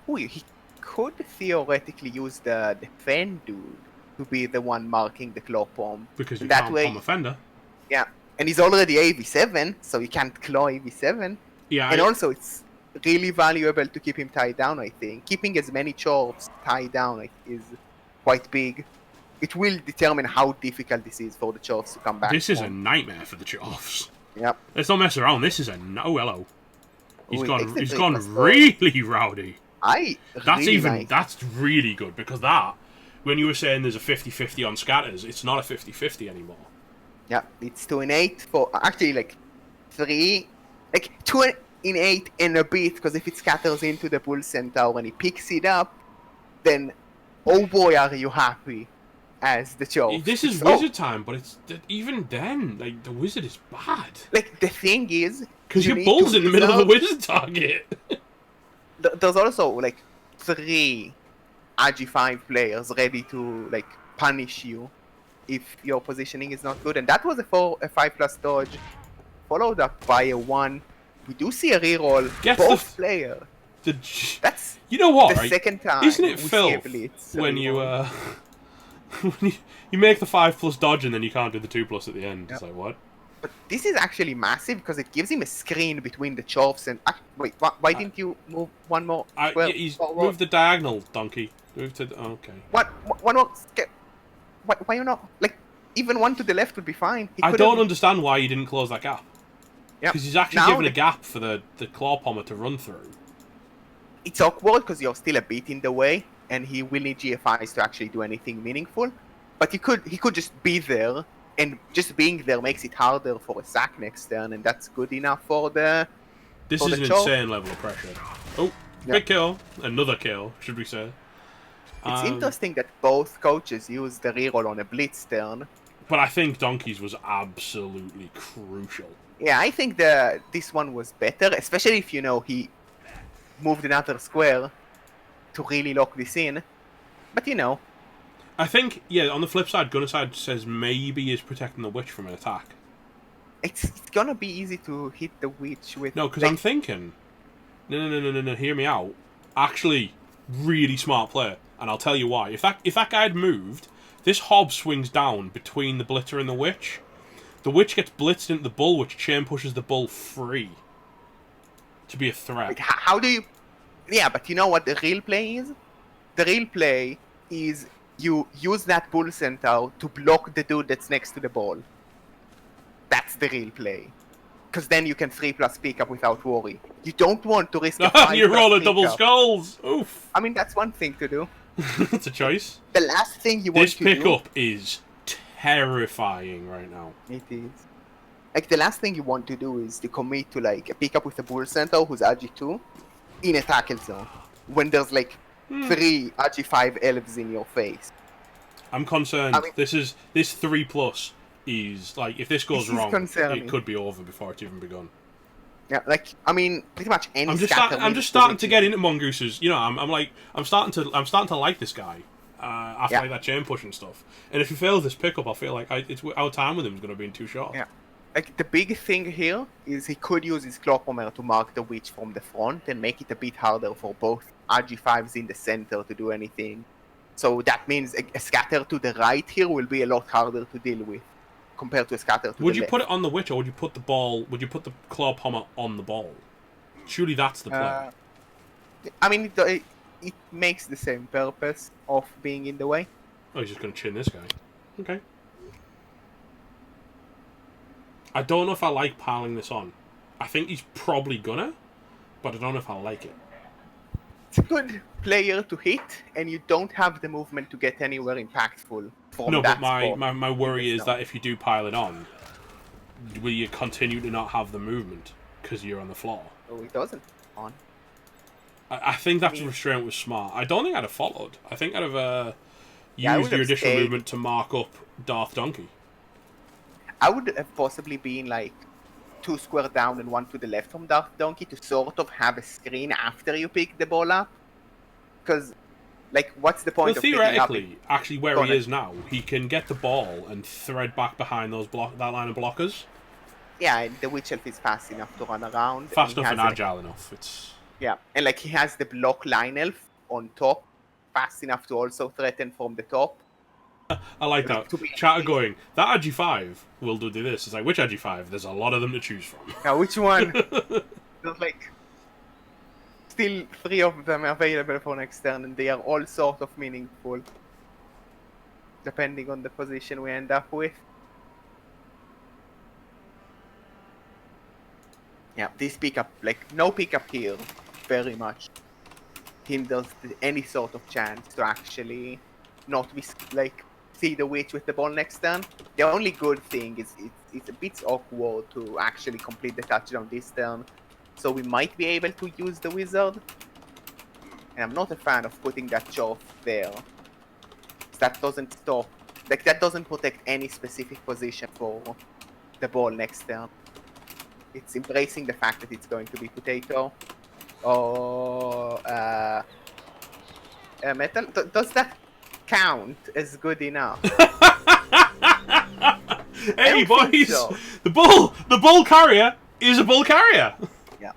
He could theoretically use the defend dude to be the one marking the claw palm. Because you can't palm offender. Yeah, and he's already AV7, so you can't claw AV7. Yeah, and also it's really valuable to keep him tied down, I think. Keeping as many chorps tied down is quite big. It will determine how difficult this is for the chorps to come back. This is a nightmare for the chorps. Yep. Let's not mess around. This is a... Oh, hello. He's gone really rowdy. That's really good, because that, when you were saying there's a 50-50 on scatters, it's not a 50-50 anymore. Yeah, it's 2 in 8 for actually like 2 in 8 and a bit, because if it scatters into the Bull Centaur and he picks it up, then oh boy are you happy as the Chorps. This is wizard time, but it's even then, like, the wizard is bad. Like, the thing is, because your bull's in the middle of the wizard target. There's also like 3 Agi5 players ready to like punish you if your positioning is not good, and that was a 5+ dodge followed up by a 1. We do see a reroll. Both players. That's you know what, the right? second time. Isn't it filth when you when you make the 5+ dodge and then you can't do the 2+ at the end? Yep. It's like, what? But this is actually massive because it gives him a screen between the chorps and... wait, why didn't you move one more? He's moved the diagonal, donkey. Move to the... Okay. One more... Why you not... Like, even one to the left would be fine. I don't understand why you didn't close that gap. Yeah. Because he's actually given a gap for the claw pommer to run through. It's awkward because you're still a bit in the way, and he will need GFIs to actually do anything meaningful. But he could just be there, and just being there makes it harder for a sack next turn, and that's good enough for the... This is an insane level of pressure. Oh, big kill. Another kill, should we say. It's interesting that both coaches use the reroll on a blitz turn. But I think Donkey's was absolutely crucial. Yeah, I think this one was better, especially if, he moved another square to really lock this in. But, I think, on the flip side, Gunnerside says maybe he's protecting the witch from an attack. It's gonna be easy to hit the witch with... No, because I'm thinking... No, hear me out. Actually, really smart player, and I'll tell you why. If that guy had moved, this hob swings down between the blitter and the witch. The witch gets blitzed into the bull, which chain pushes the bull free to be a threat. Like, how do you... Yeah, but you know what the real play is? The real play is you use that Bull Centaur to block the dude that's next to the ball. That's the real play. Because then you can 3+ pick up without worry. You don't want to risk a 5+ You roll a double skulls! Oof. I mean, that's one thing to do. It's a choice. The last thing you want to do... This pickup is terrifying right now. It is. Like, the last thing you want to do is to commit to, like, a pickup with a Bull Centaur who's Agi2 in a tackle zone. When there's, like, 3 Agi5 elves in your face. I'm concerned. This 3+ is, like, if this goes wrong, it could be over before it's even begun. Yeah, like, I mean, pretty much any I'm just starting to get into Mongooses. I'm starting to like this guy after like that chain push and stuff. And if he fails this pickup, I feel like our time with him is going to be too short. Yeah. Like, the big thing here is he could use his claw pommer to mark the witch from the front and make it a bit harder for both Agi5s in the center to do anything. So that means a scatter to the right here will be a lot harder to deal with compared to a scatter to Would the you left. put it on the witch, or would you put the ball? Would you put the claw pommer on the ball? Surely that's the play. I mean, it makes the same purpose of being in the way. Oh, he's just going to chin this guy. Okay. I don't know if I like piling this on. I think he's probably gonna, but I don't know if I like it. It's a good player to hit, and you don't have the movement to get anywhere impactful from No, that but my spot worry in the is that if you do pile it on, will you continue to not have the movement because you're on the floor? Oh, it doesn't on. I think that restraint was smart. I don't think I'd have followed. I think I'd have I used would your have additional stayed. movement to mark up Darth Donkey. I would have possibly been like 2 square down and 1 to the left from Darth Donkey to sort of have a screen after you pick the ball up. Because, like, what's the Well, point of picking up? theoretically, actually, where he is now, he can get the ball and thread back behind that line of blockers. Yeah, and the Witch Elf is fast enough to run around. Fast enough and has agile enough. It's Yeah, and like he has the block line elf on top, fast enough to also threaten from the top. I like that. Chat are going, that Agi5 will do this. It's like, which Agi5? There's a lot of them to choose from. Now, which one? There's like still 3 of them available for next turn, and they are all sort of meaningful, depending on the position we end up with. Yeah, this pickup, like no pickup here, very much hinders any sort of chance to actually not be like see the witch with the ball next turn. The only good thing is it's a bit awkward to actually complete the touchdown this turn, so we might be able to use the wizard. And I'm not a fan of putting that Choff there. That doesn't stop, like that doesn't protect any specific position for the ball next turn. It's embracing the fact that it's going to be potato. Or metal. Does that count as good enough? Hey boys, so. the bull carrier is a bull carrier. Yeah.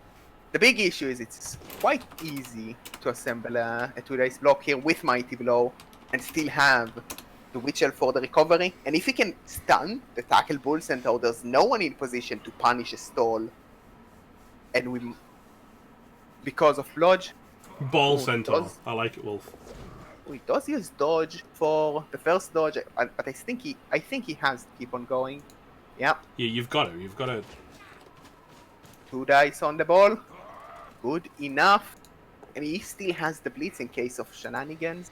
The big issue is it's quite easy to assemble a 2-dice block here with Mighty Blow and still have the Witch Elf for the recovery. And if he can stun the Tackle Bull Centaur, there's no one in position to punish a stall. And we, because of Lodge, Ball Centaur. I like it, Wolf. He does use dodge for the first dodge, but I think he has to keep on going. Yeah. Yeah, you've got to. 2 dice on the ball. Good enough. And he still has the blitz in case of shenanigans.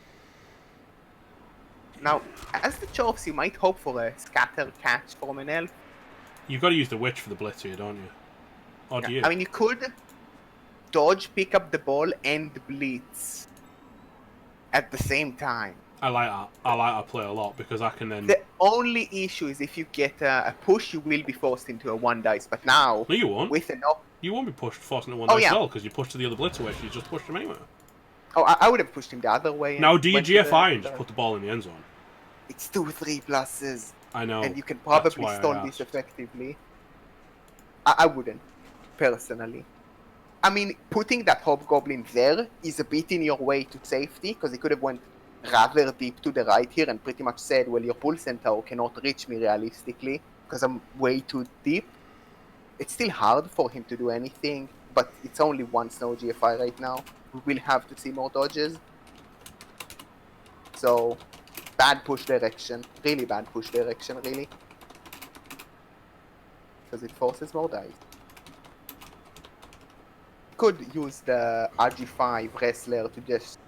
Now, as the Chops, you might hope for a scatter catch from an elf. You've got to use the witch for the blitz here, don't you? Or do you? I mean, you could dodge, pick up the ball, and blitz at the same time. I like that. I like that play a lot because I can then. The only issue is if you get a push, you will be forced into a 1 dice. But now, no, you won't. With an up, you won't be forced into 1 dice at all because you pushed to the other blitz away. So you just pushed him anyway. Oh, I would have pushed him the other way. Now do your GFI and just put the ball in the end zone. It's 2 3 pluses. I know. And you can probably stun this effectively. I wouldn't, personally. I mean, putting that Hobgoblin there is a bit in your way to safety, because he could have went rather deep to the right here and pretty much said, well, your Bull Centaur cannot reach me realistically, because I'm way too deep. It's still hard for him to do anything, but it's only 1 snow GFI right now. We will have to see more dodges. So, bad push direction. Really bad push direction, really. Because it forces more dice. Could use the RG5 wrestler to just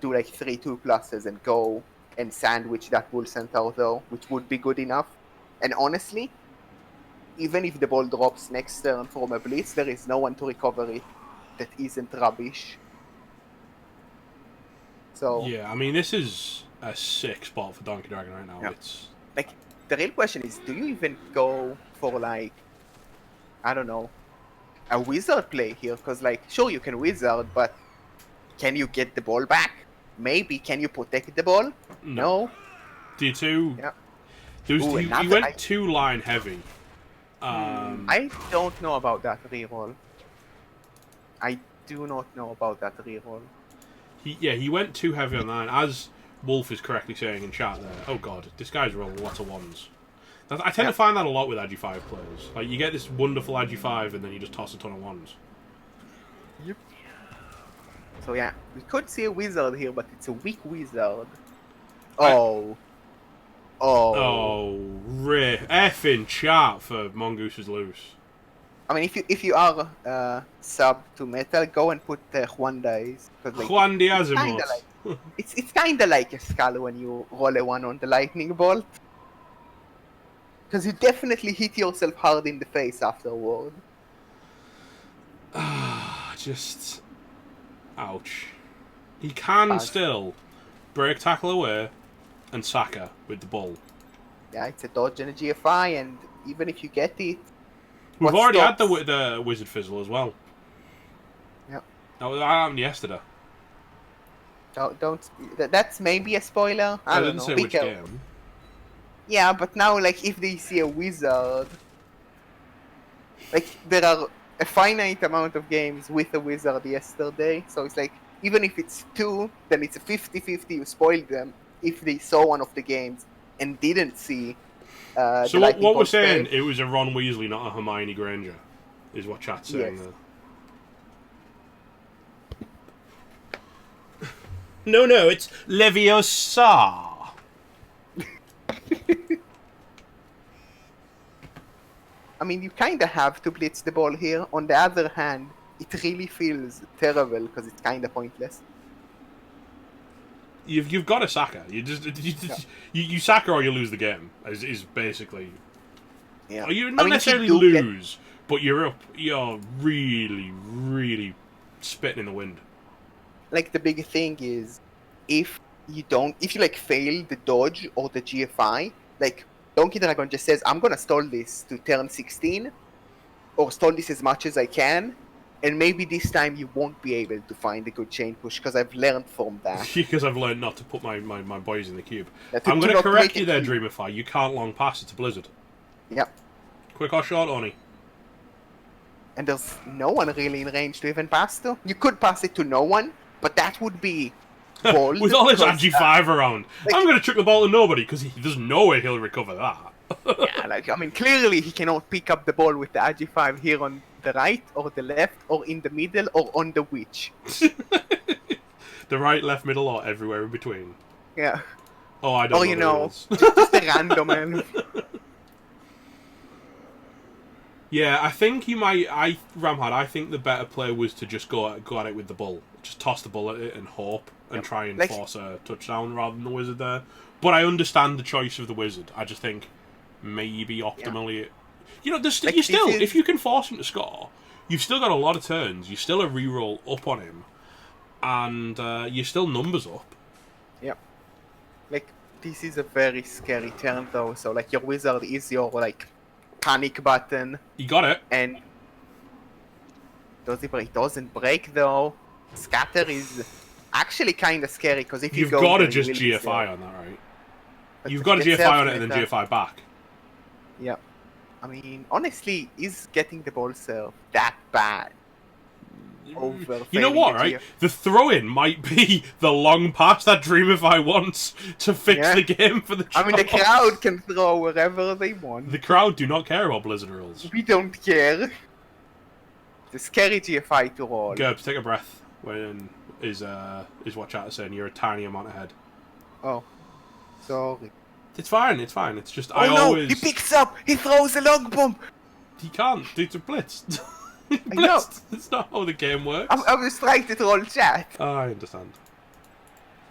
do like 3 2+ and go and sandwich that Bull Centaur though, which would be good enough. And honestly, even if the ball drops next turn from a blitz, there is no one to recover it that isn't rubbish. So yeah, I mean, this is a sick spot for Donkey Dragon right now. Yeah. It's like the real question is, do you even go for like, I don't know, a wizard play here? Because like, sure, you can wizard, but can you get the ball back? Maybe. Can you protect the ball? No. D2. Yeah. He went 2 line heavy. I don't know about that reroll. I do not know about that reroll. He went 2 heavy on line. As Wolf is correctly saying in chat there. Oh god, this guy's rolling lots of ones. I tend to find that a lot with Agi 5 players. Like, you get this wonderful Agi 5 and then you just toss a ton of ones. Yep. So yeah, we could see a wizard here, but it's a weak wizard. Oh. Oh, effing chat for Mongoose is loose. I mean, if you are sub to metal, go and put Juan Dice. Like, Juan Diazimos. It's kind of like a skull when you roll a 1 on the lightning bolt. Because you definitely hit yourself hard in the face afterward. Just... ouch. He can still break tackle away and Saka with the ball. Yeah, it's a dodge and a GFI, and even if you get it... We've already had the Wizard Fizzle as well. Yep. That happened yesterday. Don't... That's maybe a spoiler. I don't know. Say which game. Yeah, but now, like, if they see a wizard... Like, there are a finite amount of games with a wizard yesterday, so it's like, even if it's 2, then it's a 50-50, you spoiled them if they saw one of the games and didn't see so what we're saying, it was a Ron Weasley, not a Hermione Granger, is what chat's saying there. No, it's Leviosa. I mean, you kind of have to blitz the ball here. On the other hand, it really feels terrible because it's kind of pointless. You've got to Saka. You Saka or you lose the game. Is basically. Yeah. You not necessarily lose, but you're up. You're really, really spitting in the wind. Like the big thing is, if you like fail the dodge or the GFI, like Donkey Dragon just says, I'm gonna stall this to turn 16, or stall this as much as I can. And maybe this time you won't be able to find a good chain push, because I've learned from that. Because I've learned not to put my boys in the cube. I'm going to correct you there, Dreamify. You can't long pass it to Blizzard. Yep. Quick or short, Oni? And there's no one really in range to even pass to. You could pass it to no one, but that would be bold. With all his Agi 5 around. Like, I'm going to chuck the ball to nobody, because there's no way he'll recover that. Yeah, like, I mean, clearly he cannot pick up the ball with the Agi 5 here on the right, or the left, or in the middle, or on the witch. The right, left, middle, or everywhere in between. Yeah. Oh, I don't know. Or, just a random end. Yeah, I think he might... Ramhad, I think the better play was to just go at it with the ball. Just toss the ball at it and hope, and try and force a touchdown rather than the wizard there. But I understand the choice of the wizard. I just think maybe optimally... Yeah. You know, if you can force him to score, you've still got a lot of turns. You're still a reroll up on him, and you're still numbers up. Yep. Like, this is a very scary turn, though. So, like, your wizard is your, like, panic button. You got it. And it doesn't break, though. Scatter is actually kind of scary, because if you've got to just GFI on that, right? You've got to GFI on it and then GFI back. Yep. I mean, honestly, is getting the ball served that bad? You know what, right? The throw-in might be the long pass that Dreamify wants to fix the game for the job. I mean, the crowd can throw wherever they want. The crowd do not care about Blizzard rules. We don't care. The scary GFI to roll. Gerbs, take a breath. When is what chat is saying. You're a tiny amount ahead. Oh, sorry. It's fine, it's fine. It's just, he picks up! He throws a log bomb! He can't, it's a blitz. Blitzed. That's not how the game works. I was trying to troll chat. Oh, I understand.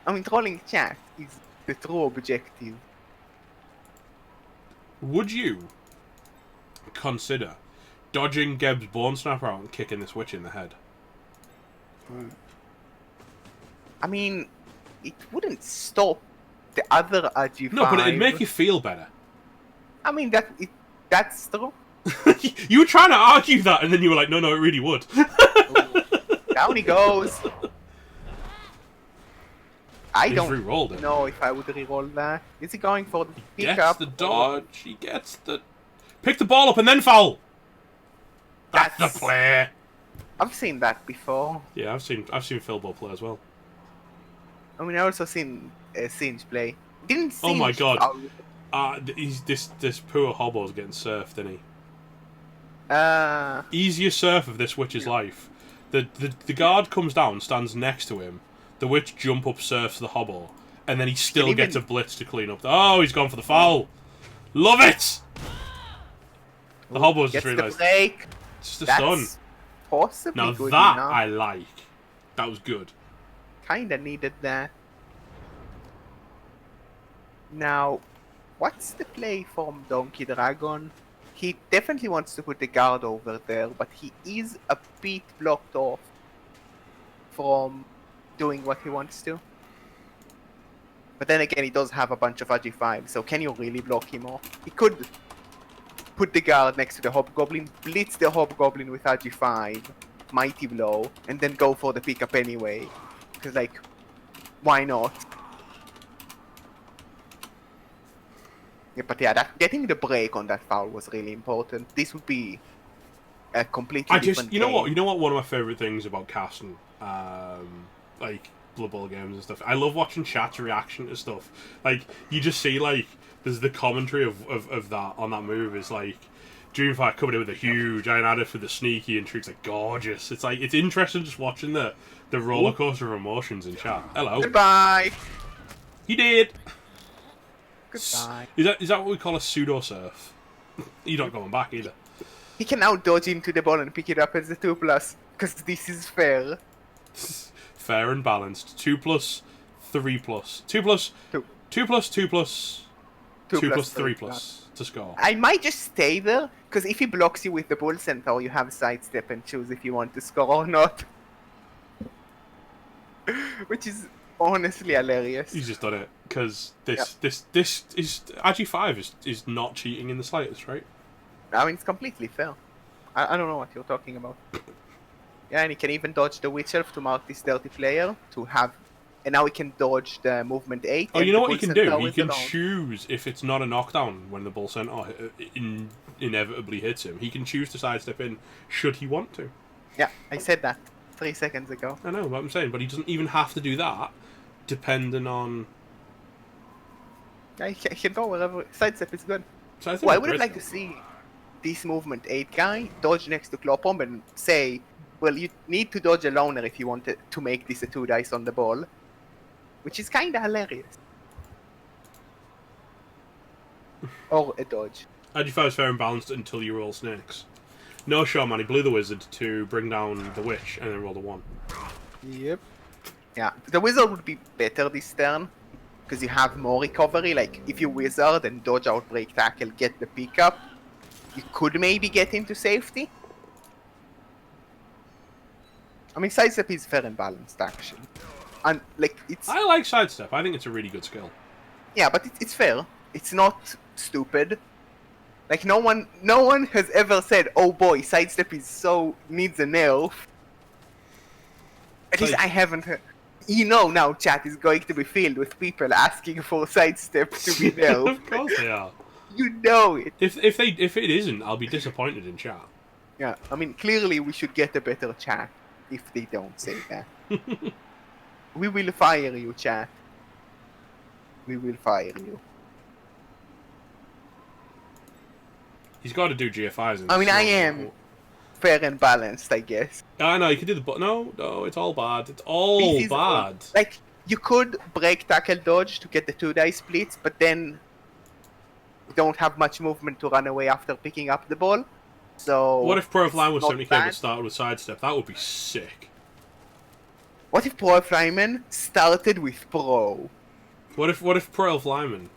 I mean, trolling chat is the true objective. Would you consider dodging Geb's Bone Snapper out and kicking this witch in the head? I mean, it wouldn't stop the other Agi 5. No, but it'd make you feel better. I mean, that's true. You were trying to argue that, and then you were like, no, it really would. Down he goes. I don't know if I would reroll that. Is he going for the pick up? He gets the dodge. He gets the... Pick the ball up and then foul. That's the play. I've seen that before. Yeah, I've seen Philbo play as well. I mean, I also seen Singe play. Didn't Oh my Singe god. foul? This poor hobo's getting surfed, isn't he? Uh, Easiest surf of this witch's life. The guard comes down, stands next to him. The witch jump up, surfs the hobo, and then he still gets a blitz to clean up. Oh, he's gone for the foul. Love it. The hobo's just realised. It's just the sun. Possibly Now good that enough. I like. That was good. Kinda needed that. Now, what's the play from Donkey Dragon? He definitely wants to put the guard over there, but he is a bit blocked off from doing what he wants to. But then again, he does have a bunch of RG5, so can you really block him off? He could put the guard next to the Hobgoblin, blitz the Hobgoblin with RG5, Mighty Blow, and then go for the pickup anyway. Because, like, why not? Yeah, but yeah, getting the break on that foul was really important. This would be a completely different you know what? game. You know what? One of my favorite things about casting, like Blood Bowl games and stuff. I love watching chat's reaction to stuff. Like you just see, like there's the commentary of that on that move is like Dreamfire coming in with a huge, Iron Addict with the sneaky, and Shriek's like gorgeous. It's like it's interesting just watching the roller coaster of emotions in chat. Hello. Goodbye. He did. Goodbye. Is that what we call a pseudo surf? You're not going back either. He can now dodge into the ball and pick it up as a 2+, because this is fair. Fair and balanced. 2+, 3+. 2+, 2. 2+, 2+, 2+, 3+, 3+. to score. I might just stay there, because if he blocks you with the Bull Centaur, you have sidestep and choose if you want to score or not. Which is honestly hilarious. He's just done it, because this is... RG5 is not cheating in the slightest, right? I mean, it's completely fair. I don't know what you're talking about. Yeah, and he can even dodge the Witch Elf to mark this dirty player to have... And now he can dodge the movement 8. Oh, you know what he can do? He can choose, if it's not a knockdown when the Bull Centaur inevitably hits him, he can choose to sidestep in should he want to. Yeah, I said that 3 seconds ago. I know what I'm saying, but he doesn't even have to do that, depending on... Yeah, he can go wherever. Sidestep is good. So Well, I would like to see this movement 8 guy dodge next to Clopomb and say, well, you need to dodge a loner if you want to make this a 2 dice on the ball. Which is kinda hilarious. Or a dodge. RG5 is fair and balanced until you roll snakes. No, sure, man, he blew the wizard to bring down the witch and then roll the 1. Yep. Yeah, the wizard would be better this turn. Because you have more recovery. Like, if you wizard and dodge out break tackle, get the pickup, you could maybe get into safety. I mean, sidestep is fair and balanced, actually. And, like, it's... I like sidestep. I think it's a really good skill. Yeah, but it's fair. It's not stupid. Like, no one has ever said, oh boy, sidestep is needs a nerf. At least I haven't heard. You know now chat is going to be filled with people asking for sidestep to be nerfed. Of course they are. You know it. If it isn't, I'll be disappointed in chat. Yeah, I mean, clearly we should get a better chat if they don't say that. We will fire you, chat. We will fire you. He's got to do GFIs. I mean, I am fair and balanced, I guess. I know, you can do the... But no, it's all bad. It's all bad. Like, you could break tackle dodge to get the 2 dice splits, but then you don't have much movement to run away after picking up the ball. So... What if Pro of Line was not 70k bad. but started with sidestep? That would be sick. What if Pro of Lyman started with Pro? What if Pro of Lyman?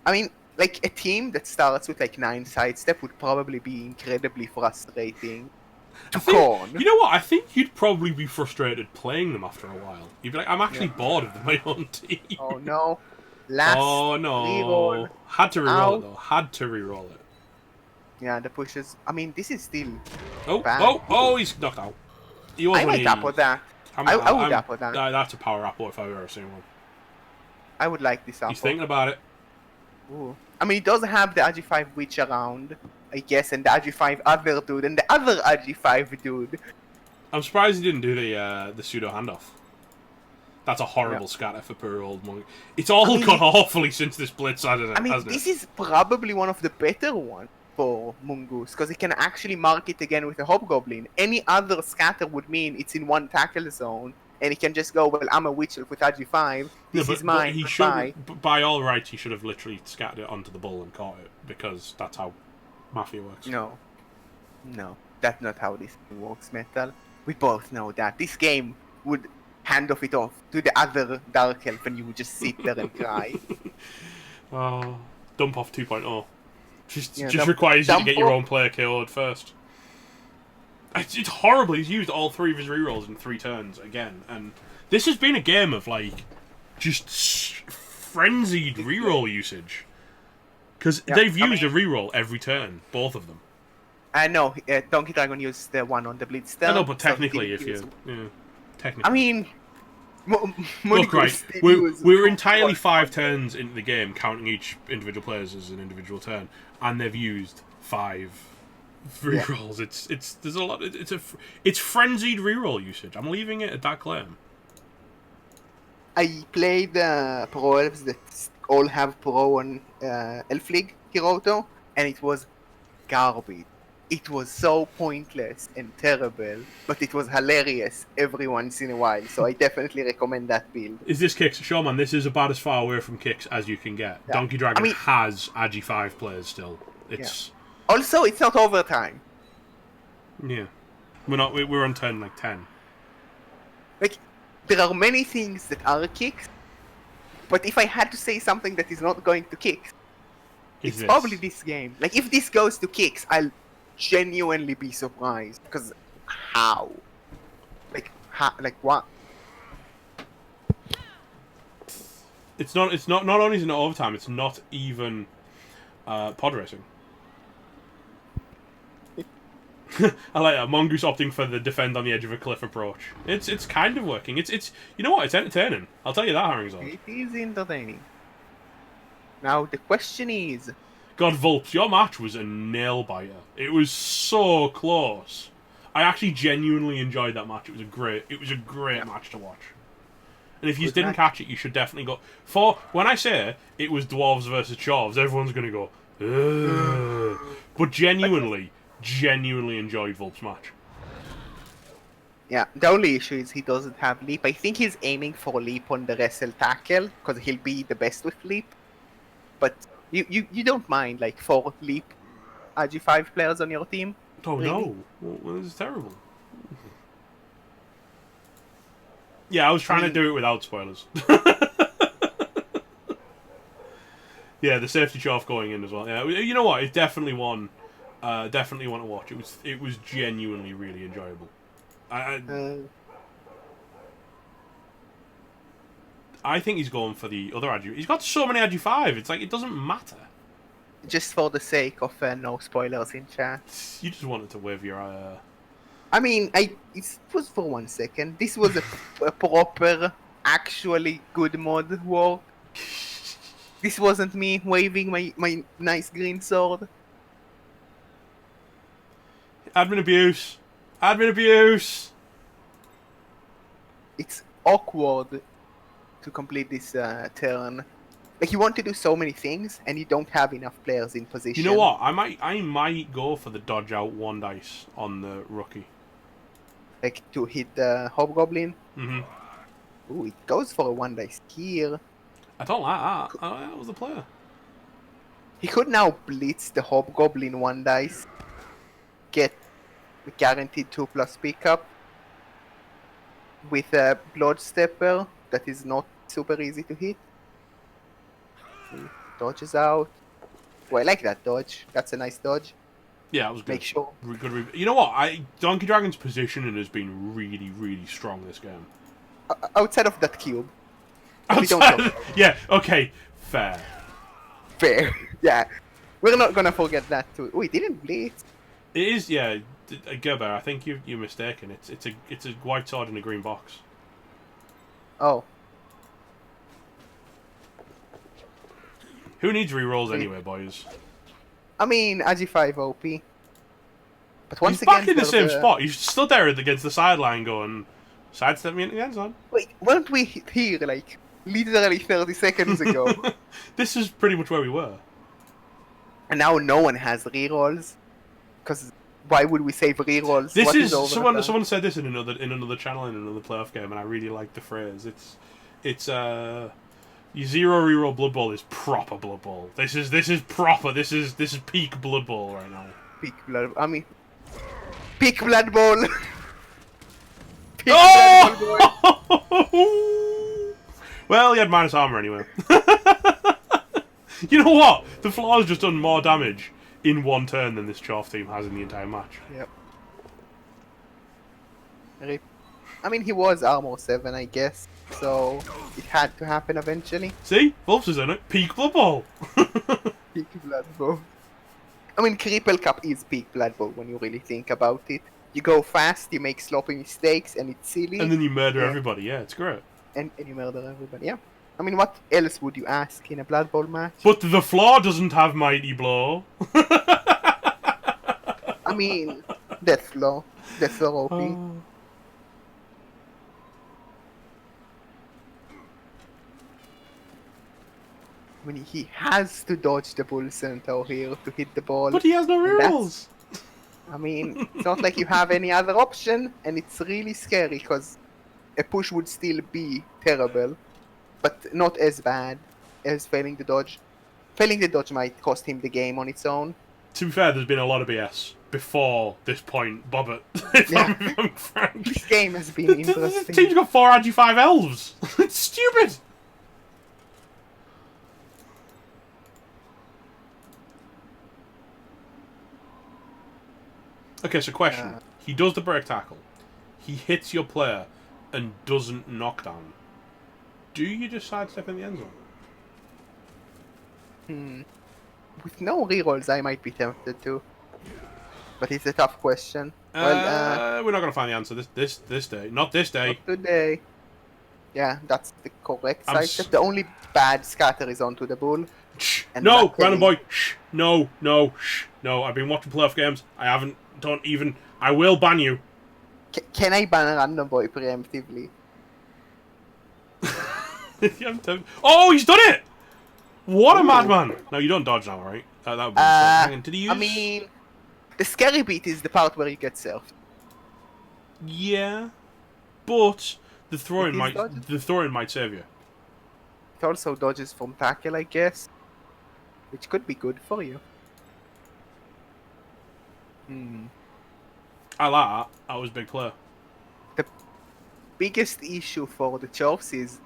I mean, like, a team that starts with, like, 9 sidestep would probably be incredibly frustrating to con. You know what? I think you'd probably be frustrated playing them after a while. You'd be like, I'm actually bored of my own team. Oh, no. Last reroll. Had to reroll it, though. Had to reroll it. Yeah, the pushes. I mean, this is still Oh, bad. oh, he's knocked out. I might apple that. I would apple that. That's a power apple if I've ever seen one. I would like this apple. He's thinking about it. Ooh. I mean, he does have the RG5 witch around, I guess, and the RG5 other dude, and the other RG5 dude. I'm surprised he didn't do the pseudo handoff. That's a horrible scatter for poor old Monk. It's all got awfully since this Blitz, hasn't it? This is probably one of the better ones for Mungus, because it can actually mark it again with a Hobgoblin. Any other scatter would mean it's in one tackle zone, and he can just go, well, I'm a Witch Elf with Agi5, this is mine, he goodbye. should, by all rights, he should have literally scattered it onto the bull and caught it, because that's how Mafia works. No, that's not how this works, Metal. We both know that. This game would hand off to the other Dark Elf, and you would just sit there and cry. Dump off 2.0. Just requires you to get your own player KO'd first. It's horrible. He's used all 3 of his rerolls in 3 turns again, and this has been a game of like just frenzied reroll usage, because they've used a reroll every turn, both of them. No, Donkey Dragon used the one on the Blitz. No, but technically, technically. I mean, look, right, we're entirely 5 turns into the game, counting each individual player as an individual turn, and they've used 5 rerolls. There's a lot. It's frenzied reroll usage. I'm leaving it at that claim. I played Pro Elves that all have Pro on Elf League Hiroto, and it was garbage. It was so pointless and terrible, but it was hilarious every once in a while, so I definitely recommend that build. Is this Kicks? Showman, this is about as far away from Kicks as you can get. Yeah. Donkey Dragon has Agi5 players still. It's also, it's not overtime. Yeah. We're on turn like 10. Like, there are many things that are Kicks, but if I had to say something that is not going to Kicks, it's probably this game. Like, if this goes to Kicks, I'll genuinely be surprised, because how? Like what? It's not only is it not overtime, it's not even pod racing. I like that. Mongoose opting for the defend on the edge of a cliff approach. It's kind of working. It's you know what? It's entertaining. I'll tell you that, Haringzone. It is entertaining. Now the question is, God, Vulps, your match was a nail biter. It was so close. I actually genuinely enjoyed that match. It was a great match to watch. And if you didn't catch it, you should definitely go. For when I say it was dwarves versus chorves, everyone's going to go, ugh. But genuinely enjoyed Vulp's match. Yeah, the only issue is he doesn't have leap. I think he's aiming for leap on the wrestle tackle, because he'll be the best with leap. But you don't mind like 4 leap Agi5 players on your team? Oh really? No, well, this is terrible. Yeah, I was trying to do it without spoilers. Yeah, the safety chaff going in as well. Yeah, you know what? It's definitely one. Definitely want to watch. It was genuinely really enjoyable. I think he's going for the other Agi. He's got so many Agi5. It's like it doesn't matter. Just for the sake of no spoilers in chat. You just wanted to wave your. I mean, it was for 1 second. This was a proper, actually good mod war. This wasn't me waving my nice green sword. Admin abuse. Admin abuse. It's awkward to complete this turn. Like, you want to do so many things, and you don't have enough players in position. You know what? I might go for the dodge out 1 dice on the rookie. Like, to hit the Hobgoblin? Mm-hmm. Ooh, it goes for a 1 dice here. I don't like that. That was the player. He could now blitz the Hobgoblin 1 dice. Get the guaranteed 2+ pickup. With a Bloodstepper that is not super easy to hit. He dodges out. Oh, I like that dodge. That's a nice dodge. Yeah, it was good. Make sure. Good. You know what? Donkey Dragon's positioning has been really, really strong this game. Outside of that cube. Yeah, okay. Fair. Yeah. We're not gonna forget that too. Oh, he didn't blitz. It is, yeah. Gerber, I think you're mistaken. It's a white sword in a green box. Oh. Who needs rerolls anyway, boys? I mean, Agi5 OP. But once he's back in the same spot. He's stood there against the sideline going, Sidestep me into the end zone. Wait, weren't we here like literally 30 seconds ago? This is pretty much where we were. And now no one has rerolls. Because why would we save rerolls? This What is over someone. the Someone said this in another channel in another playoff game, and I really like the phrase. It's your zero reroll Blood Bowl is proper Blood Bowl. This is proper. This is peak Blood Bowl right now. Peak Blood. I mean, Peak Blood Bowl. Peak Oh! Blood Bowl. Well, he had minus armor anyway. You know what? The Flaw's just done more damage in one turn than this Chorf team has in the entire match. Yep. I mean, he was armor 7, I guess. So it had to happen eventually. See? Vulpes is in it. Peak Blood Bowl. Peak Blood Bowl. I mean, Cripple Cup is peak Blood Bowl when you really think about it. You go fast, you make sloppy mistakes, and it's silly. And then you murder everybody. Yeah, it's great. And you murder everybody, yeah. I mean, what else would you ask in a Blood Bowl match? But the Flaw doesn't have Mighty Blow. I mean, Death Law. Death Law OP. I mean, he has to dodge the Bull Centaur here to hit the ball. But he has no rerolls. I mean, it's not like you have any other option, and it's really scary because a push would still be terrible, but not as bad as failing the dodge. Failing the dodge might cost him the game on its own. To be fair, there's been a lot of BS before this point, Bobbert. If I'm frank. This game has been interesting. The team's got 4 Agi 5 elves. It's stupid. Okay, so question. He does the break tackle. He hits your player and doesn't knock down. Do you just sidestep in the end zone? With no rerolls, I might be tempted to. But it's a tough question. Well, we're not going to find the answer this day. Not this day. Not today. Yeah, that's the correct sidestep. The only bad scatter is onto the bull. Shh. No, random boy. Shh. No. Shh. No, I've been watching playoff games. I haven't. Don't even. I will ban you. Can I ban a random boy preemptively? Oh, he's done it! What a madman! No, you don't dodge now, right? That would be hang on, did he use... I mean, the scary bit is the part where you get surfed. Yeah, but the throw-in might save you. It also dodges from tackle, I guess, which could be good for you. I like that. That was a big player. The biggest issue for the Chorfs is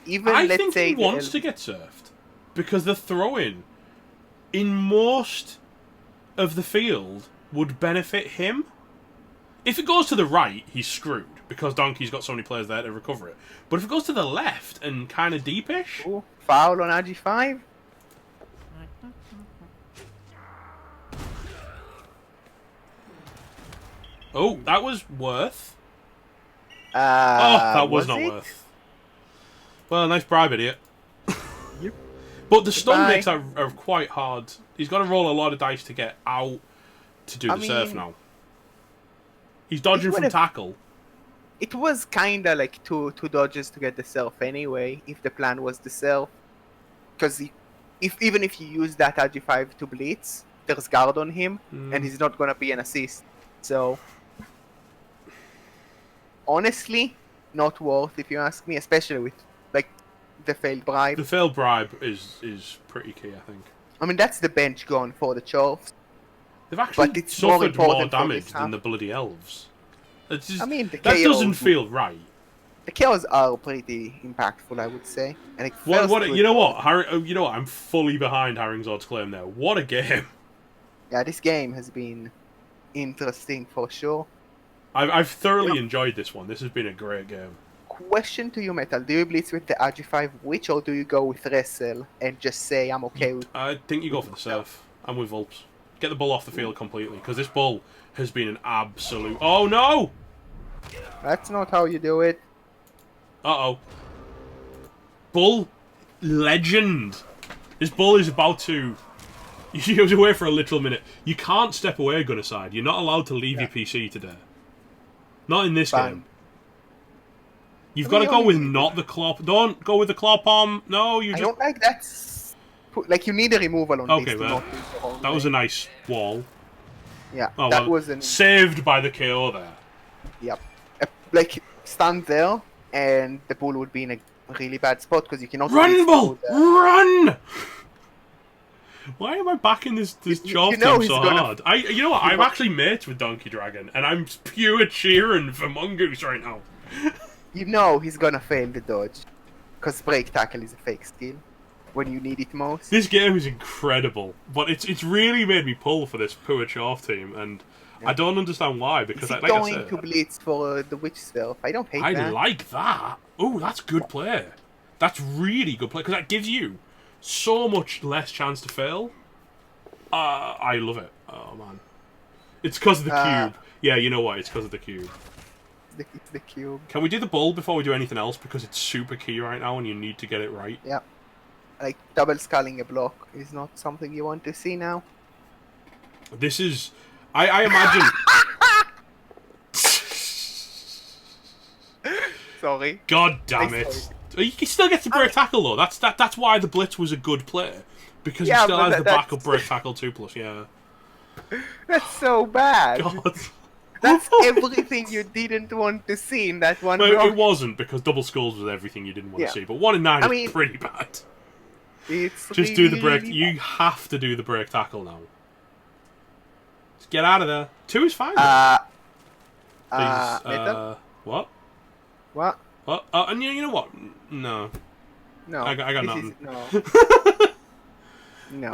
even I let's think say he wants to get surfed because the throw-in in most of the field would benefit him. If it goes to the right, he's screwed because Donkey's got so many players there to recover it. But if it goes to the left and kind of deepish... Ooh, foul on RG5? Oh, that was worth. That was not worth. Well, nice bribe, idiot. Yep. But the stun mix are quite hard. He's got to roll a lot of dice to get out to do the surf now. He's dodging from tackle. It was kinda like two dodges to get the surf anyway, if the plan was the surf. Because even if you use that RG5 to blitz, there's guard on him, and he's not gonna be an assist. So, honestly, not worth if you ask me, especially with like the failed bribe. The failed bribe is pretty key, I think. I mean, that's the bench gone for the Chorfs. They've actually suffered more damage than the bloody elves. It's just, I mean, the that KOs doesn't feel right. The KOs are pretty impactful, I would say. And it you know what? I'm fully behind Haringzord's claim there. What a game! Yeah, this game has been interesting for sure. I've thoroughly enjoyed this one. This has been a great game. Question to you, Metal. Do you blitz with the RG5 Witch or do you go with Wrestle and just say I'm okay with... I think you go for the surf. I'm with Vulpes. Get the bull off the field completely, because this bull has been an absolute... Oh, no! That's not how you do it. Uh-oh. Bull legend. This bull is about to... He was away for a little minute. You can't step away, Gunnerside. You're not allowed to leave your PC today. Not in this game. You've I got to mean, go with only- not the claw. Don't go with the claw palm. No, you I just. don't like that. Like, you need a removal on Okay, this to well, not use the whole that was a way. nice wall. Yeah, Oh that well, was an... saved by the KO there. Yep. Like, stand there, and the bull would be in a really bad spot, because you cannot Run, blitz Bull! through the... Run! Why am I backing this Chorf know team he's so gonna- hard? You know what? I'm actually mates with Donkey Dragon, and I'm pure cheering for Mongoose right now. You know he's gonna fail the dodge, because break tackle is a fake skill when you need it most. This game is incredible, but it's really made me pull for this poor Chorf team, and I don't understand why. Because, Is he like I going said, to blitz for the witch self? I don't hate I that. like that. Oh, that's good play. That's really good play because that gives you so much less chance to fail. I love it. Oh man, it's because of the cube. Yeah, you know what? It's because of the cube. It's the cube. Can we do the bull before we do anything else? Because it's super key right now and you need to get it right. Yeah. Like, double sculling a block is not something you want to see now. This is... I imagine... Sorry. God damn it. He still gets the break tackle though. That's why the blitz was a good play. Because he still has the backup break tackle 2+, yeah. That's so bad. God. That's everything you didn't want to see in that one No, block. it wasn't, because double skulls was everything you didn't want to see. But 1 in 9 is pretty bad. It's Just do the break. You have to do the break tackle now. Just get out of there. 2 is fine. Please. What? What? What? And you know what? No. No. I got nothing. No. No.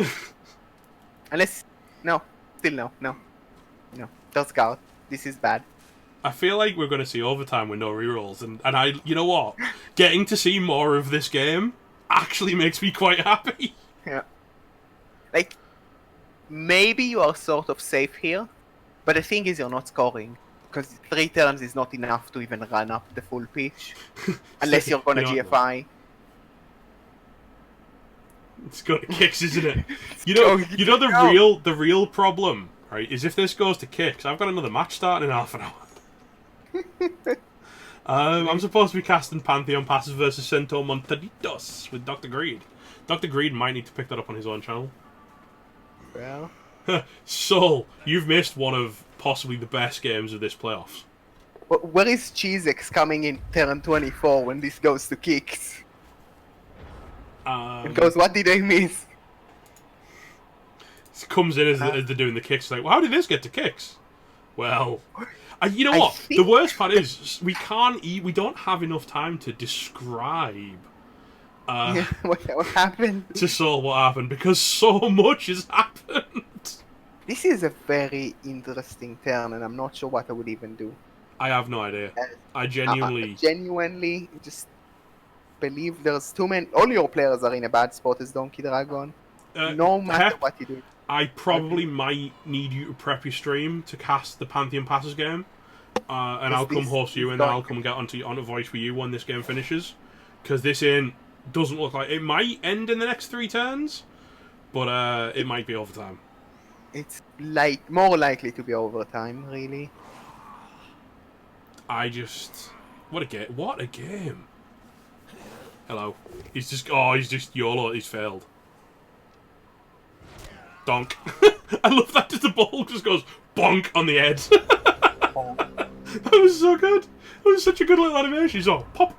Unless... No. Still no. No. No. Just scout. This is bad. I feel like we're going to see overtime with no rerolls, and you know what? Getting to see more of this game actually makes me quite happy. Yeah. Like, maybe you are sort of safe here, but the thing is you're not scoring. Because 3 turns is not enough to even run up the full pitch. Unless you're gonna GFI. It's got kicks, isn't it? You know the real problem, right, is if this goes to kicks, I've got another match starting in half an hour. I'm supposed to be casting Pantheon passes versus Centaur Montaditos with Dr. Greed. Dr. Greed might need to pick that up on his own channel. Well... Soul, you've missed one of possibly the best games of this playoffs. Where is Cheesex coming in turn 24 when this goes to kicks? It goes, what did I miss? It comes in as they're doing the kicks. Like, well, how did this get to kicks? Well, you know what? The worst part is we can't. We don't have enough time to describe. What happened? To solve what happened because so much has happened. This is a very interesting turn, and I'm not sure what I would even do. I have no idea. I genuinely just believe there's too many. All your players are in a bad spot as Donkey Dragon. No matter what you do. I probably might need you to prep your stream to cast the Pantheon Passes game, and I'll come host you, and then I'll come get onto voice for you when this game finishes. Because this doesn't look like it might end in the next 3 turns, but it might be overtime. It's like more likely to be overtime, really. What a game! What a game! Hello. He's just YOLO. He's failed. Donk. I love that. Just the ball just goes bonk on the head. That was so good. That was such a good little animation. He's all pop.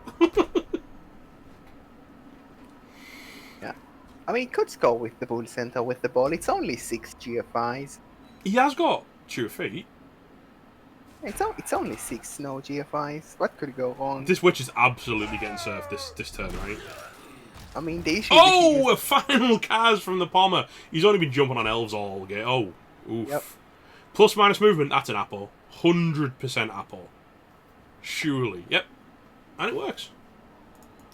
Yeah. I mean, he could score with the Bull Center with the ball. It's only 6 GFIs. He has got 2 feet. It's only 6 no GFIs. What could go wrong? This witch is absolutely getting served this turn, right? I mean, the issue. Oh, a final Kaz from the Palmer. He's only been jumping on elves all game. Oh, oof. Yep. Plus minus movement. That's an apple. 100% apple. Surely. Yep. And it works.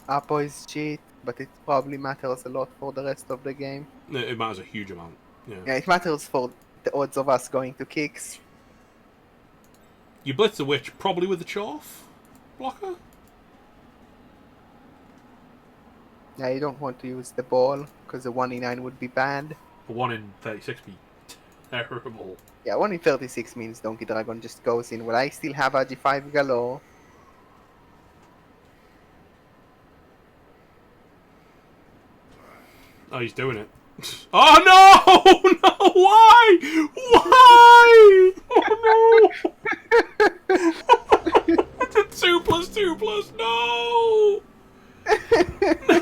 Apple is cheat, but it probably matters a lot for the rest of the game. It matters a huge amount. Yeah, it matters for the odds of us going to kicks. You blitz the witch probably with the Chorf blocker. Yeah, you don't want to use the ball because the 1 in 9 would be bad. A 1 in 36 be terrible. Yeah, 1 in 36 means Donkey Dragon just goes in. Well, I still have RG5 galore. Oh, he's doing it. Oh no! No! Why? Why? Oh no! It's a 2 plus 2 plus. No! No!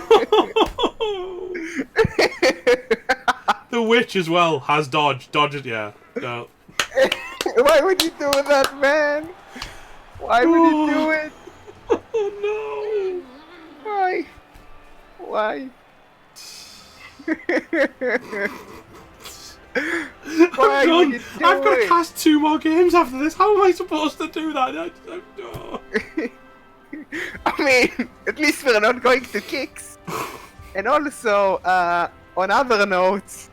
The witch as well has dodge. Dodge it, yeah. No. Why would you do that, man? Why would you do it? Oh no! Why? Why? Why would you do I've got to it? cast 2 more games after this. How am I supposed to do that? No. I mean, at least we're not going to kicks. And also, on other notes,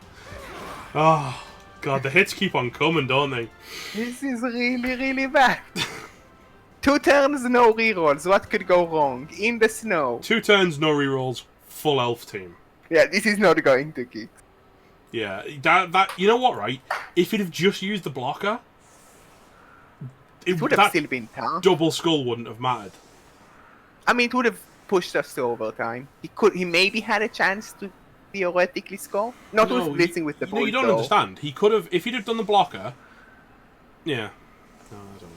Oh, God, the hits keep on coming, don't they? this is really, really bad. 2 turns, no rerolls. What could go wrong? In the snow. 2 turns, no rerolls, full elf team. Yeah, this is not going to kicks. Yeah, that you know what, right? If he'd have just used the blocker, It would have still been tough. double skull wouldn't have mattered. I mean, it would have pushed us to overtime. He maybe had a chance to theoretically score. Not with blitzing with the ball. No, you don't understand. He could have, if he'd have done the blocker. Yeah. No, I don't know.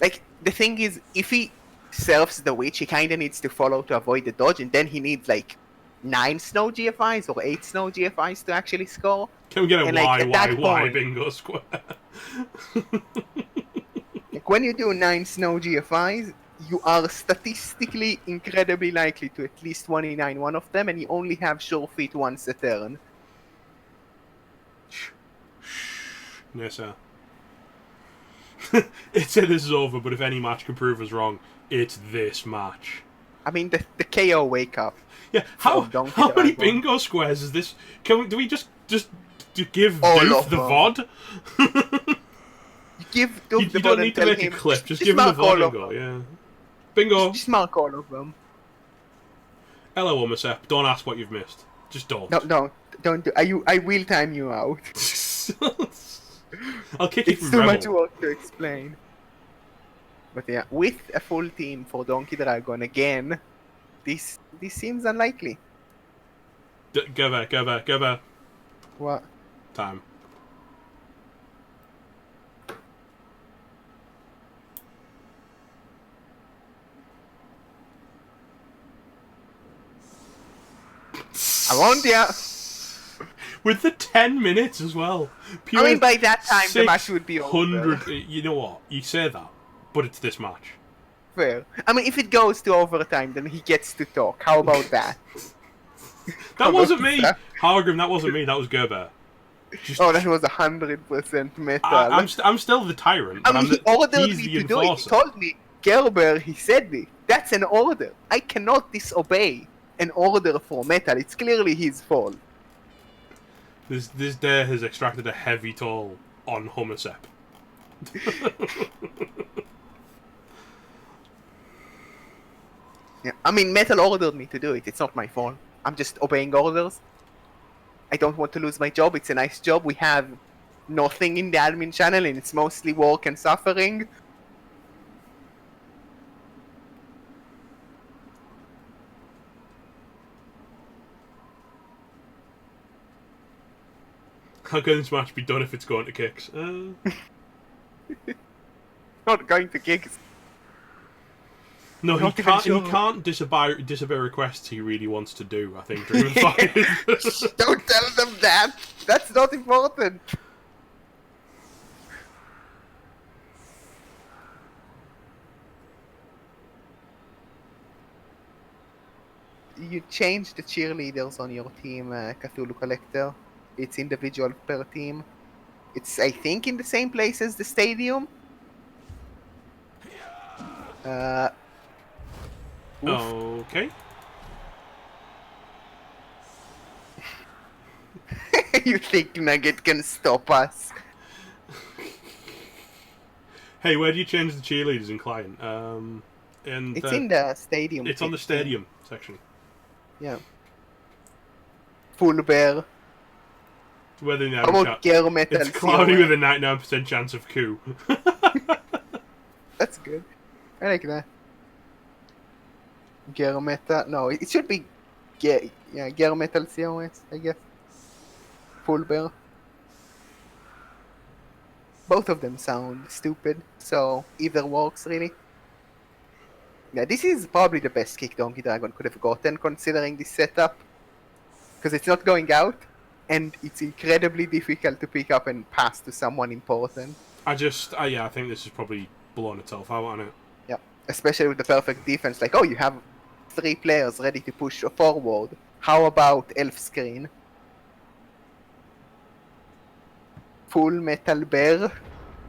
Like, the thing is, if he serves the witch, he kind of needs to follow to avoid the dodge, and then he needs like 9 snow GFIs or 8 snow GFIs to actually score. Can we get a and, why bingo square? Like, when you do 9 snow GFIs, you are statistically incredibly likely to at least 1-9 one of them, and you only have sure feet once a turn. Yes, sir. It said this is over, but if any match can prove us wrong, it's this match. I mean, the KO wake up. Yeah, how many bingo squares is this? Do we just give Duke the VOD? Give Duke you the don't VOD need and to tell make him, a clip, just just give him the mark VOD all and go, of yeah. Bingo! Just mark all of them. Hello, Omasep. Don't ask what you've missed. Just don't. No, don't do. I will time you out. I'll kick you It's from too REBBL. much work to explain. But yeah, with a full team for Donkey Dragon again, this seems unlikely. Go back. What? Time. I won't, yeah. With the 10 minutes as well. I mean, by that time, the match would be over. You know what? You say that, but it's this match. Fair. I mean, if it goes to overtime, then he gets to talk. How about that? That wasn't me! Hargrim, that wasn't me, that was Gerber. Oh, that was 100% metal. I'm still the tyrant, but I mean, he ordered he's me the to do it. He enforcer. told me, Gerber, he said it. That's an order. I cannot disobey an order for metal. It's clearly his fault. This dare has extracted a heavy toll on Homasep. Yeah, I mean, Metal ordered me to do it. It's not my fault. I'm just obeying orders. I don't want to lose my job. It's a nice job. We have nothing in the admin channel, and it's mostly work and suffering. How can this match be done if it's going to kicks? Not going to gigs. No, he Not even can't. He sure. can't disobey requests he really wants to do. I think during the fight. Don't tell them that. That's not important. You change the cheerleaders on your team, Cthulhu Collector. It's individual per team. It's, I think, in the same place as the stadium. Oof. Okay. You think Nugget can stop us? Hey, where do you change the cheerleaders in Client? It's in the stadium. It's on the stadium section. Yeah. Full bear. Where the How about Gear Metal? It's cloudy with a 99% chance of coup. That's good. I like that. Gear Meta. No, it should be Gear Metal COS, I guess. Full bear. Both of them sound stupid, so either works really. Yeah, this is probably the best kick Donkey Dragon could have gotten considering this setup. Because it's not going out, and it's incredibly difficult to pick up and pass to someone important. I think this is probably blown itself out on it. Yeah, especially with the perfect defense. Like, oh, you have 3 players ready to push forward. How about Elf Screen? Full Metal Bear.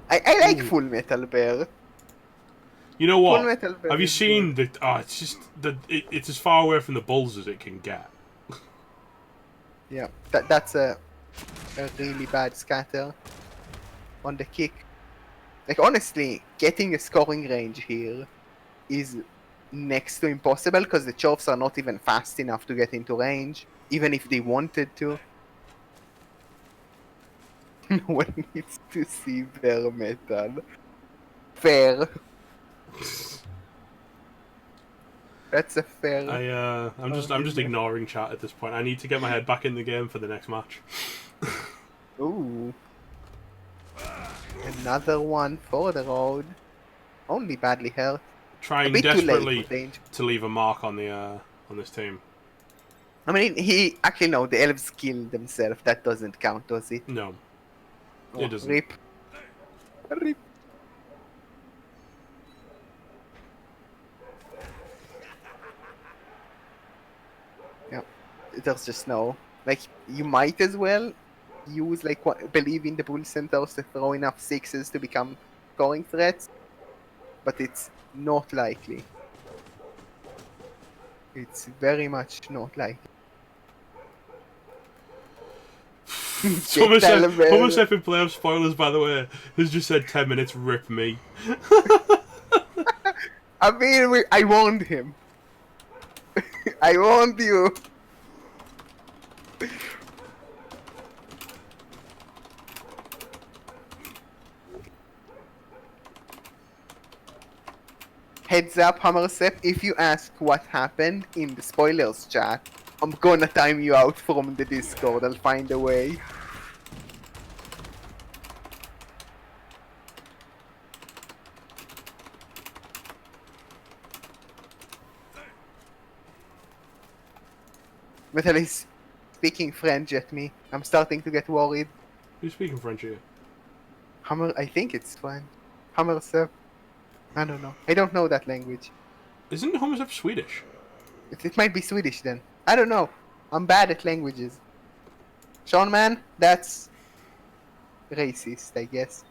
I like Full Metal Bear. You know what? Full Metal Bear Have you is seen good. the? Oh, it's just it's as far away from the bulls as it can get. Yeah, that's a really bad scatter on the kick. Like, honestly, getting a scoring range here is next to impossible because the chops are not even fast enough to get into range, even if they wanted to. No one needs to see bare metal. Fair. That's a fair. I'm just ignoring chat at this point. I need to get my head back in the game for the next match. Ooh. Another one for the road. Only badly hurt. Trying bit too late desperately for danger. to leave a mark on the on this team. I mean, the elves killed themselves. That doesn't count, does it? No, Oh, it doesn't. Rip. Rip. Yeah, there's just no. Like, you might as well use, like, believe in the Bull Centaurs to throw enough 6s to become scoring threats, but it's not likely. It's very much not likely. Someone said in playoff spoilers, by the way, has just said 10 minutes, rip me. I mean, I warned him. I warned you. Heads up, Hammersep, if you ask what happened in the spoilers chat, I'm gonna time you out from the Discord. I'll find a way. Metal is speaking French at me. I'm starting to get worried. Who's speaking French here? I think it's French. Hammersep. I don't know. I don't know that language. Isn't Homosep Swedish? It might be Swedish then. I don't know. I'm bad at languages. Sean, man, that's racist, I guess.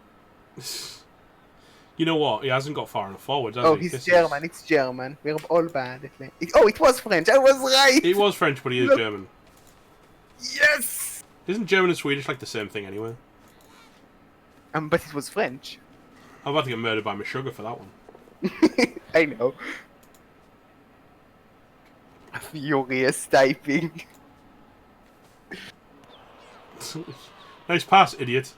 You know what? He hasn't got far enough forward, has he? Oh, he's German. It's German. We're all bad at language. Oh, it was French. I was right. He was French, but he is German. Yes. Isn't German and Swedish like the same thing anyway? But it was French. I'm about to get murdered by my sugar for that one. I know. Furious typing. Nice pass, idiot.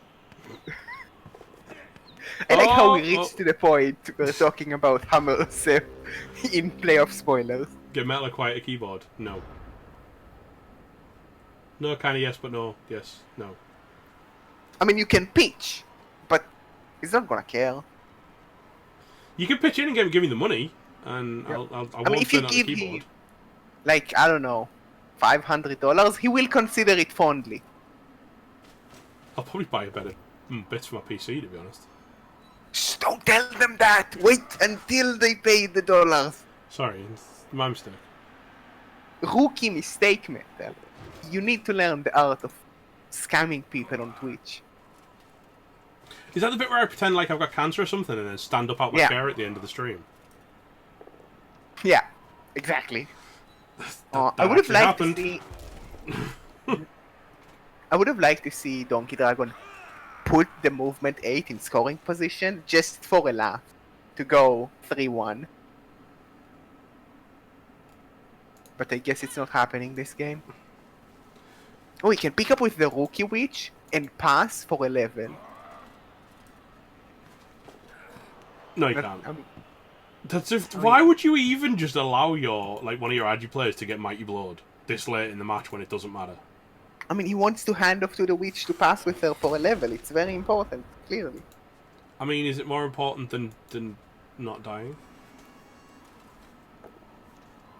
I like how we reached to the point we're talking about Hammersep in playoff spoilers. Get Metal acquire a keyboard? No. No, kinda yes, but no. Yes, no. I mean, you can pitch, but he's not gonna care. You can pitch in and give me the money, and Yep. I won't if you turn on give the keyboard. him, like, I don't know, $500, he will consider it fondly. I'll probably buy a better bits for my PC, to be honest. Shh, don't tell them that! Wait until they pay the dollars. Sorry, it's my mistake. Rookie mistake, Metal. You need to learn the art of scamming people on Twitch. Is that the bit where I pretend like I've got cancer or something and then stand up out my chair at the end of the stream? Yeah, exactly. That I would have liked happened. to see. I would have liked to see Donkey Dragon put the movement 8 in scoring position just for a laugh to go 3-1. But I guess it's not happening this game. Oh, he can pick up with the Rookie Witch and pass for a level. No, you can't. Why would you even just allow one of your agi players to get Mighty Blowed? this late in the match when it doesn't matter. I mean, he wants to hand off to the witch to pass with her for a level. It's very important, clearly. I mean, is it more important than not dying?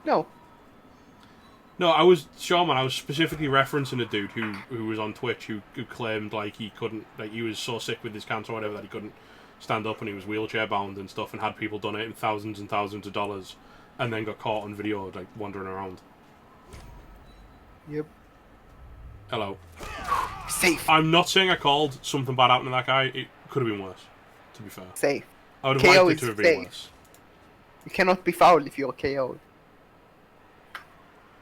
No. No, I was specifically referencing a dude who was on Twitch who claimed like he couldn't, like he was so sick with his cancer or whatever that he couldn't stand up and he was wheelchair bound and stuff, and had people donating thousands and thousands of dollars, and then got caught on video like wandering around. Yep. Hello. Safe. I'm not saying I called something bad happening to that guy. It could have been worse, to be fair. Safe. I would have KO liked it to have been safe. worse. You cannot be fouled if you're KO'd.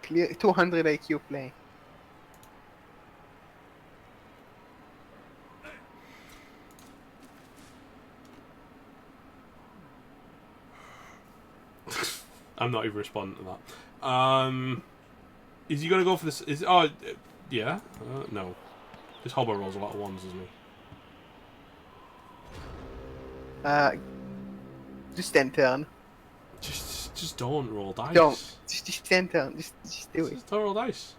Clear 200 IQ play. I'm not even responding to that. Is he going to go for this? Yeah? No. This hobo rolls a lot of ones, doesn't he? Just end turn. Just don't roll dice. Don't. Just end turn. Just do it. Just don't roll dice.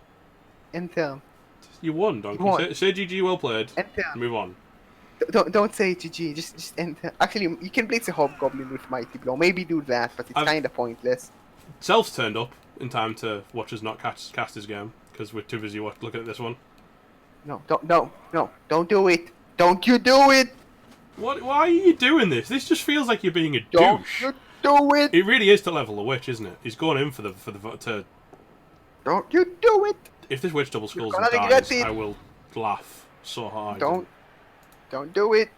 End turn. You won, Donkey. You won. Say GG, well played. End turn. Move on. Don't say GG. Just end turn. Actually, you can blitz a hobgoblin with mighty blow. Maybe do that, but it's kind of pointless. Self's turned up in time to watch us not cast his game because we're too busy looking at this one. No, don't do it. Don't you do it. What? Why are you doing this? This just feels like you're being a Don't douche. you do it. It really is to level the witch, isn't it? He's going in for the. Don't you do it. If this witch double skulls You're and gonna dies, regret it. I will laugh so hard. Don't do it.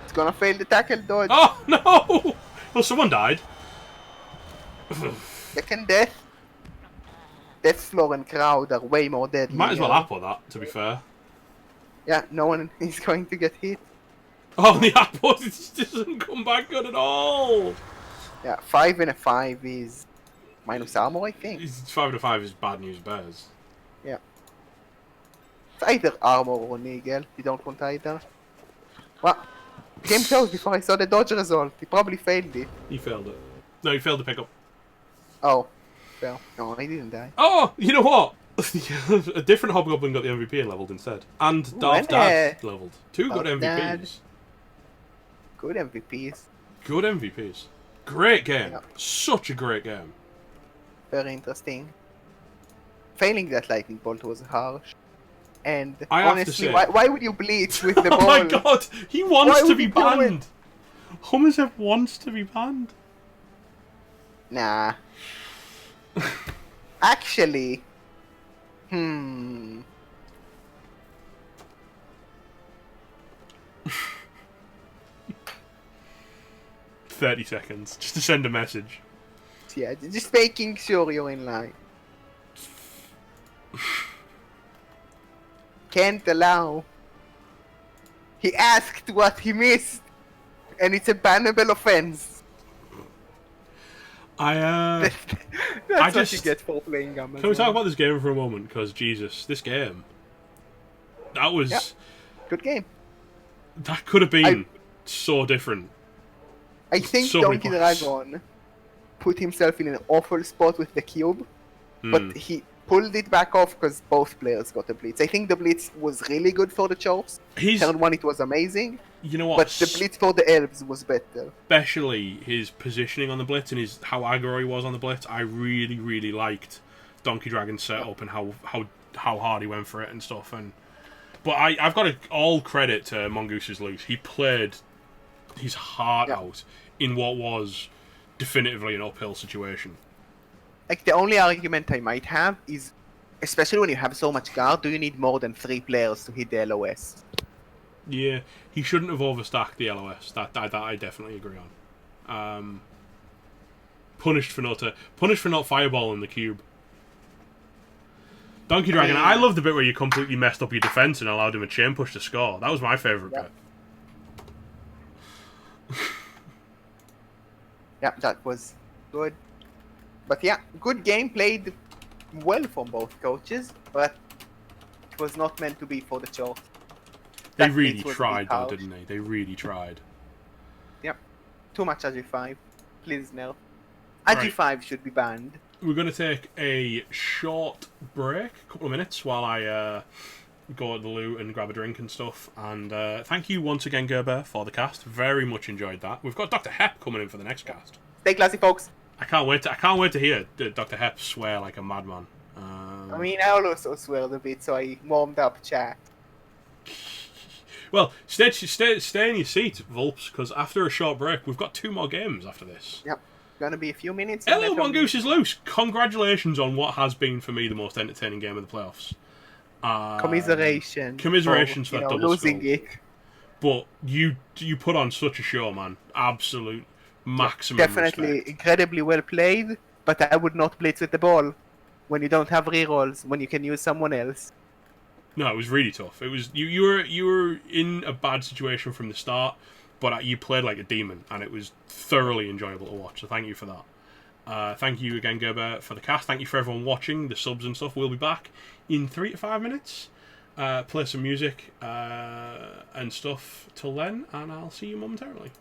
It's gonna fail the tackle dodge. Oh no! Well, someone died. Second death. Deathfloor and crowd are way more deadly. Might as well apple that, to be fair. Yeah, no one is going to get hit. Oh, the apple doesn't come back good at all. Yeah, 5 and a 5 is minus armor, I think. 5 to 5 is bad news bears. Yeah. It's either armor or nigel. You don't want either. Well, game closed before I saw the dodge result. He probably failed it. He failed it. No, he failed to pick up. Oh. Well, no, I didn't die. Oh, you know what? A different hobgoblin got the MVP and leveled instead. And Darth Dad leveled. Two good Darth MVPs. Dad. Good MVPs. Good MVPs. Great game. Yeah. Such a great game. Very interesting. Failing that lightning bolt was harsh. And I have to honestly, say- why would you bleach with the ball? Oh my god! He wants Why to would be he do it? banned! Hummerzev wants to be banned. Nah. Actually, 30 seconds, just to send a message. yeah, just making sure you're in line. Can't allow. He asked what he missed, and it's a bannable offense. That's what you just- get for playing Gamma. Can we talk about this game for a moment? Because, Jesus, this game... That was... Yeah. Good game. That could have been so different. I think So many Donkey points. Dragon put himself in an awful spot with the cube, Hmm. but he pulled it back off because both players got a blitz. I think the blitz was really good for the Chorfs. Turn 1 it was amazing, You know what? but the blitz for the Elves was better. Especially his positioning on the blitz and how aggro he was on the blitz. I really, really liked Donkey Dragon's setup and how hard he went for it and stuff. But I've got all credit to Mongoose's Loose. He played his heart out in what was definitively an uphill situation. Like, the only argument I might have is, especially when you have so much guard, do you need more than 3 players to hit the LOS? Yeah, he shouldn't have overstacked the LOS. That I definitely agree on. Punished for not fireballing the cube. Donkey Dragon, I love the bit where you completely messed up your defense and allowed him a chain push to score. That was my favorite bit. Yeah, that was good. But yeah, good game, played well from both coaches, but it was not meant to be for the Chorfs. They That really blitz was a tried, bit though, harsh. didn't they? They really tried. Yep. Too much AG5. Please, no. Right. AG5 should be banned. we're going to take a short break, a couple of minutes, while I go to the loo and grab a drink and stuff. And thank you once again, Gerber, for the cast. Very much enjoyed that. We've got Dr. Hep coming in for the next cast. Stay classy, folks. I can't wait to hear Dr. Hep swear like a madman. I mean, I also sweared a bit, so I warmed up chat. Well, stay in your seat, Vulps, because after a short break, we've got 2 more games after this. Yep. Gonna be a few minutes. Hello, Mongoose is Loose. Congratulations on what has been, for me, the most entertaining game of the playoffs. Commiserations for that double losing skull. it. But you put on such a show, man. Absolute maximum Definitely respect. incredibly well played, but I would not blitz with the ball when you don't have rerolls, when you can use someone else. No, it was really tough. It was you were in a bad situation from the start, but you played like a demon, and it was thoroughly enjoyable to watch. So thank you for that. Thank you again, Gerber, for the cast. Thank you for everyone watching, the subs and stuff. We'll be back in 3 to 5 minutes. Play some music and stuff till then, and I'll see you momentarily.